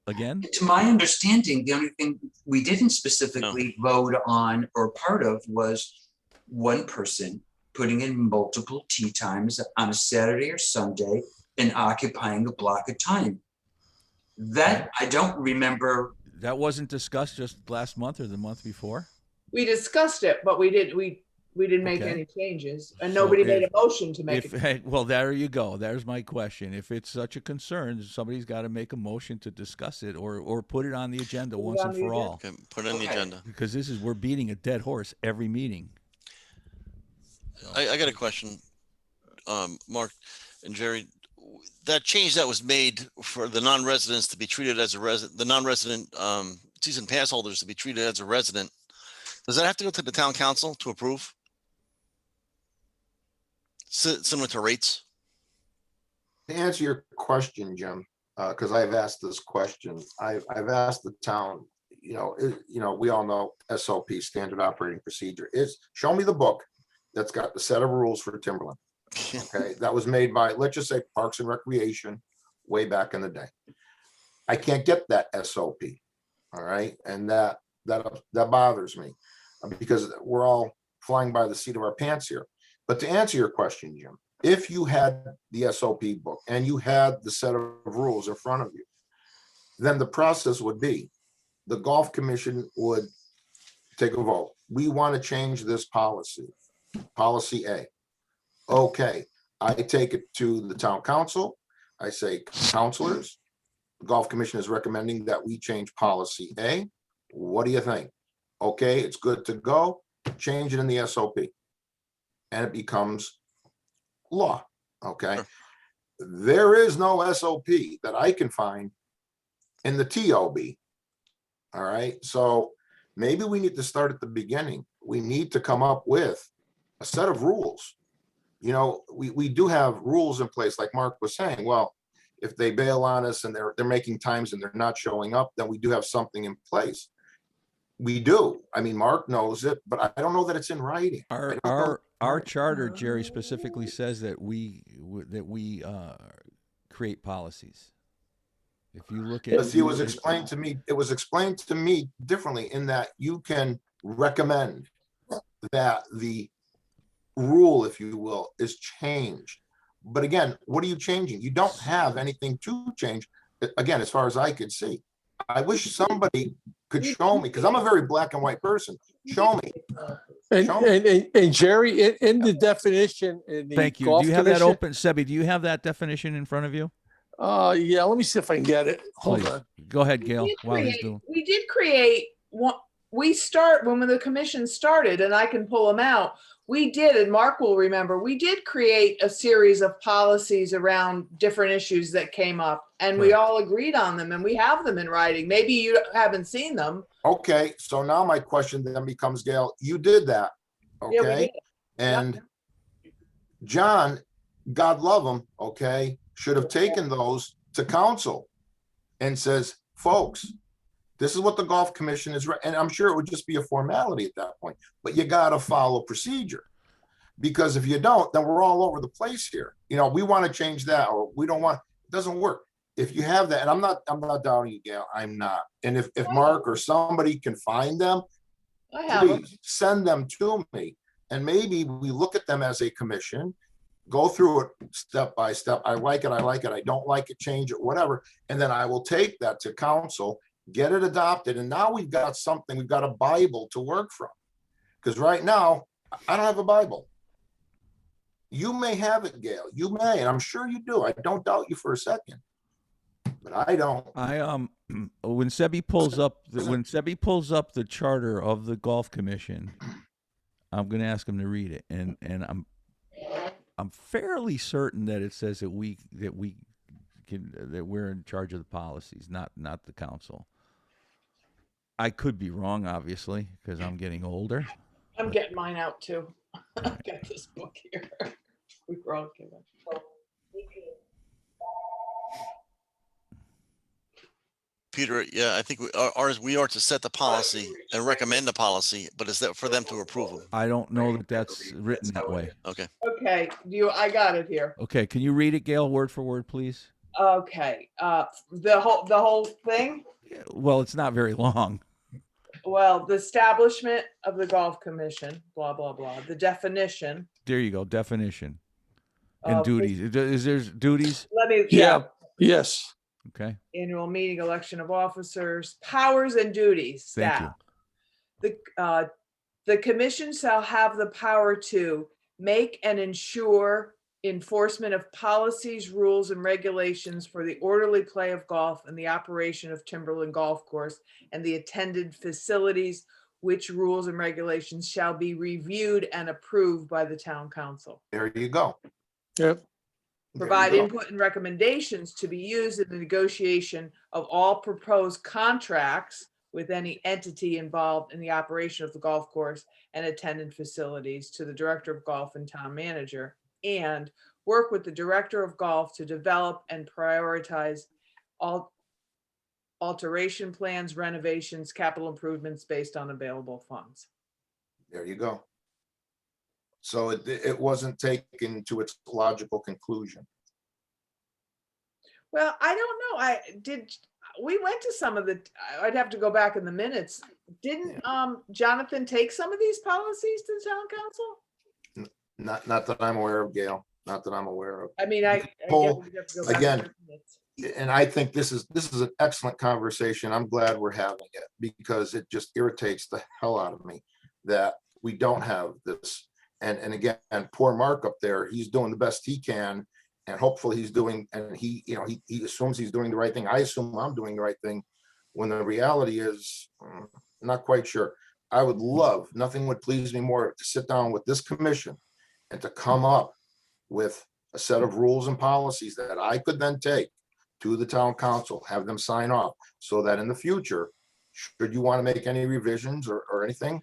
Again? To my understanding, the only thing we didn't specifically vote on or part of was one person putting in multiple tea times on a Saturday or Sunday and occupying a block of time. That I don't remember. That wasn't discussed just last month or the month before? We discussed it, but we didn't make Okay. any changes and So nobody made if- a motion to make it. Well, there you go. There's my question. If it's such a concern, somebody's got to make a motion to discuss it or put it on the agenda Put it once on and the for agenda. all. Okay, put it on the Okay. agenda. Because we're beating a dead horse every meeting. I got a question, Mark and Jerry. That change that was made for the non-residents to be treated as a resident, the non-resident season pass holders to be treated as a resident, does that have to go to the town council to approve? Similar to rates? To answer your question, Jim, because I've asked this question, I've asked the town, we all know SOP, standard operating procedure, is show me the book that's got the set of rules for Timberland. Okay, that was made by, let's just say, Parks and Recreation way back in the day. I can't get that SOP. All right, and that bothers me because we're all flying by the seat of our pants here. But to answer your question, Jim, if you had the SOP book and you had the set of rules in front of you, then the process would be the golf commission would take a vote. We want to change this policy A. Okay, I take it to the town council. I say, councilors, the golf commission is recommending that we change policy A. What do you think? Okay, it's good to go. Change it in the SOP. And it becomes law, okay? Sure. There is no SOP that I can find in the TOB. All right, so maybe we need to start at the beginning. We need to come up with a set of rules. We do have rules in place, like Mark was saying. Well, if they bail on us and they're making times and they're not showing up, then we do have something in place. We do. I mean, Mark knows it, but I don't know that it's in writing. Our charter, Jerry, specifically says that we create policies. If you look at, But see, it was explained to me differently in that you can recommend that the rule, if you will, is changed. But again, what are you changing? You don't have anything to change. Again, as far as I could see, I wish somebody could show me, because I'm a very black and white person. Show me. And Jerry, in the definition in the thank you. golf Do you have that commission- open, Sebi? Do you have that definition in front of you? Yeah, let me see if I can get it. Hold Please. on. Go ahead, Gail. While he's doing. We did create one. When the commission started, and I can pull them out. We did, and Mark will remember, we did create a series of policies around different issues that came up, and we all agreed on them, and we have them in writing. Maybe you haven't seen them. Okay, so now my question then becomes, Gail, you did that, Yeah, we okay? did. And John, God love him, okay, should have taken those to council and says, folks, this is what the golf commission is, and I'm sure it would just be a formality at that point, but you got to follow procedure. Because if you don't, then we're all over the place here. We want to change that, or we don't want, it doesn't work. If you have that, and I'm not doubting you, Gail, I'm not. And if Mark or somebody can find them, I have them. please send them to me. And maybe we look at them as a commission, go through it step by step. I like it, I don't like it, change it, whatever. And then I will take that to council, get it adopted. And now we've got something, we've got a Bible to work from. Because right now, I don't have a Bible. You may have it, Gail. You may, and I'm sure you do. I don't doubt you for a second. But I don't. When Sebi pulls up the charter of the golf commission, I'm going to ask him to read it, and I'm fairly certain that it says that we're in charge of the policies, not the council. I could be wrong, obviously, because I'm getting older. I'm getting mine out too. I've got this book here. We were all given. Peter, yeah, I think we are to set the policy and recommend the policy, but is that for them to approve them? I don't know that that's written that way. Okay. Okay, I got it here. Okay, can you read it, Gail, word for word, please? Okay, the whole thing? Yeah, well, it's not very long. Well, the establishment of the golf commission, blah, blah, blah, the definition. There you go, definition. And of- duties. Is there duties? Let me, Yeah, yes. Okay, annual meeting, election of officers, powers and duties, thank you. staff. The commission shall have the power to make and ensure enforcement of policies, rules, and regulations for the orderly play of golf and the operation of Timberland Golf Course and the attended facilities, which rules and regulations shall be reviewed and approved by the town council. There you go. Yep. There you Provide go. input and recommendations to be used in the negotiation of all proposed contracts with any entity involved in the operation of the golf course and attendant facilities to the director of golf and town manager, and work with the director of golf to develop and prioritize all alteration plans, renovations, capital improvements based on available funds. There you go. So it wasn't taken to its logical conclusion. Well, I don't know. We went to some of the, I'd have to go back in the minutes. Didn't Jonathan take some of these policies to the town council? Not that I'm aware of, Gail, not that I'm aware of. I mean, I guess Paul, we'd have to go back again, in the minutes. And I think this is an excellent conversation. I'm glad we're having it because it just irritates the hell out of me that we don't have this. And again, poor Mark up there, he's doing the best he can. And hopefully he's doing, and he assumes he's doing the right thing. I assume I'm doing the right thing when the reality is, I'm not quite sure. I would love, nothing would please me more to sit down with this commission and to come up with a set of rules and policies that I could then take to the town council, have them sign off so that in the future, should you want to make any revisions or anything,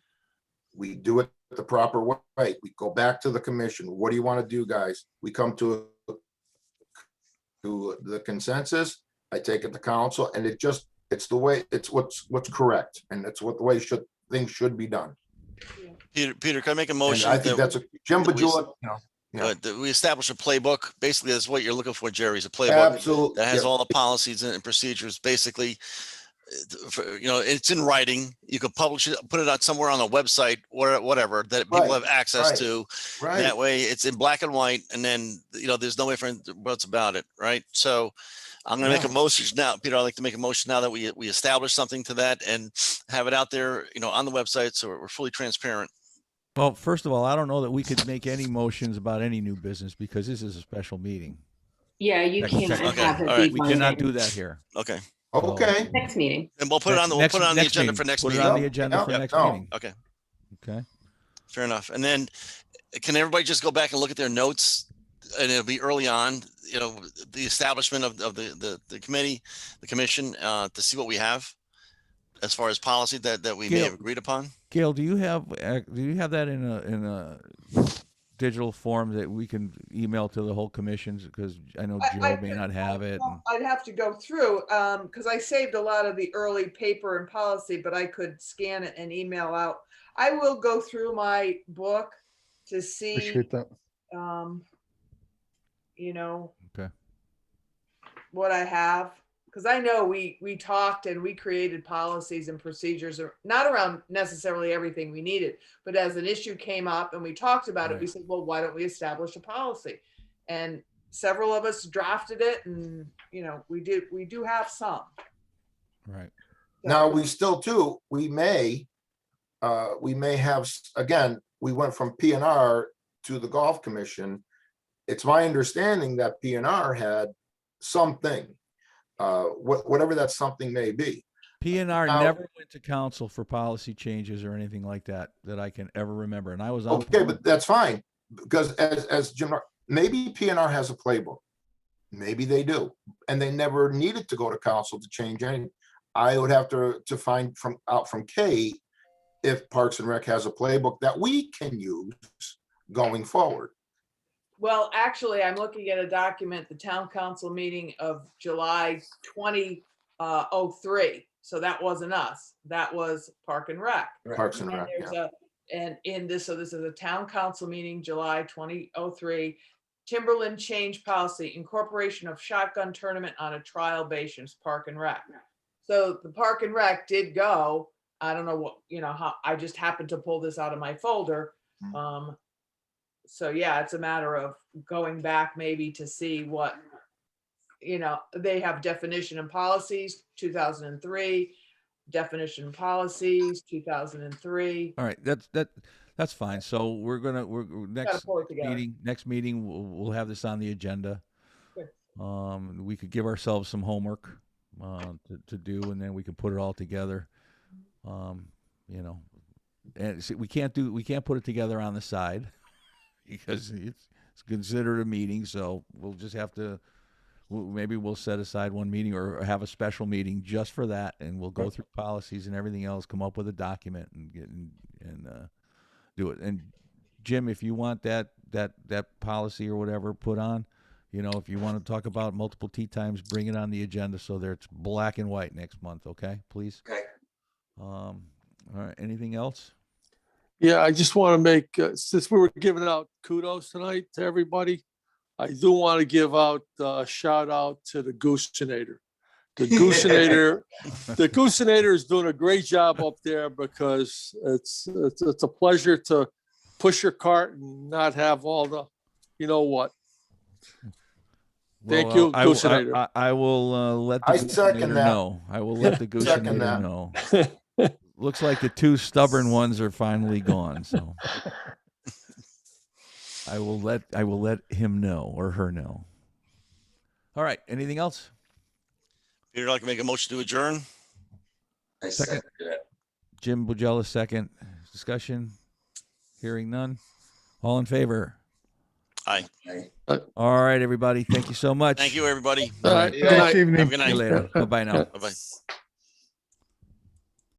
we do it the proper way. We go back to the commission. What do you want to do, guys? We come to the consensus. I take it to council, and it's the way, it's what's correct, and it's what the way things should be done. Peter, can I make a And motion? I think that's a Jim that we- Bajula, yeah. That we establish a playbook. Basically, that's what you're looking for, Jerry, is a playbook Absolutely. that has Yeah. all the policies and procedures. Basically, it's in writing. You could publish it, put it out somewhere on a website, or whatever that people Right, have access right, to. Right. That way, it's in black and white, and then there's no way for what's about it, right? So, I'm going to make a motion now, Peter. I'd like to make a motion now that we establish something to that and have it out there, on the website, so we're fully transparent. Well, first of all, I don't know that we could make any motions about any new business because this is a special meeting. Yeah, you cannot Okay, have all it right. be We cannot Monday. do that here. Okay, Okay. Next meeting. and we'll put it on the agenda meeting. for next Put it meeting. on the agenda for Yep. next No. meeting. Okay. Okay. Fair enough. And then can everybody just go back and look at their notes, and it'll be early on, the establishment of the committee, the commission, to see what we have as far as policy that we may Gail. have agreed upon. Gail, do you have that in a digital form that we can email to the whole commission? Because I know Joe may not have it. and- I'd have to go through, because I saved a lot of the early paper and policy, but I could scan it and email out. I will go through my book to see, Appreciate that. Okay. what I have. Because I know we talked and we created policies and procedures, not around necessarily everything we needed, but as an issue came up and we talked about it, we Right. said, well, why don't we establish a policy? And several of us drafted it, and we do have some. Right. Now, we still too, we may have, again, we went from PNR to the golf commission. It's my understanding that PNR had something, whatever that something may be. PNR Now- never went to council for policy changes or anything like that I can ever remember. And I was on. Okay, but that's fine, because as Jim, maybe PNR has a playbook. Maybe they do, and they never needed to go to council to change anything. I would have to find out from Kate if Parks and Rec has a playbook that we can use going forward. Well, actually, I'm looking at a document, the town council meeting of July 03. So that wasn't us. That was Park and Rec. Parks and And Rec, there's yeah. and in this, so this is a town council meeting, July 2003. Timberland change policy, incorporation of shotgun tournament on a trial basis, Park and Rec. So the Park and Rec did go. I don't know what, how, I just happened to pull this out of my folder. So yeah, it's a matter of going back maybe to see what, they have definition and policies, 2003, definition and policies, 2003. All right, that's fine. So we're next pull it together. meeting we'll have this on the agenda. Good. We could give ourselves some homework to do, and then we can put it all together. And see, we can't put it together on the side because it's considered a meeting. So we'll just have to. Maybe we'll set aside one meeting or have a special meeting just for that, and we'll go through policies and everything else, come up with a document and do it. And Jim, if you want that policy or whatever put on, if you want to talk about multiple tea times, bring it on the agenda so that it's black and white next month. Okay, please. Okay. All right. Anything else? Yeah, I just want to make, since we were giving out kudos tonight to everybody, I do want to give out a shout out to the Goosenator. The Goosenator is doing a great job up there because it's a pleasure to push your cart and not have all the, what. Thank you, Goosenator. I will let the I second Goosenator that. know. I will let the Second Goosenator that. know. Looks like the two stubborn ones are finally gone. So I will let him know or her know. All right. Anything else? Peter, I'd like to make a motion to adjourn. I Second. second it. Jim Bugella, second. Discussion. Hearing none. All in favor? Aye. All right, everybody. Thank you so much. Thank you, everybody. All right. Yeah. Good night. Nice evening. Have a good See you night. later. Bye-bye now. Bye-bye.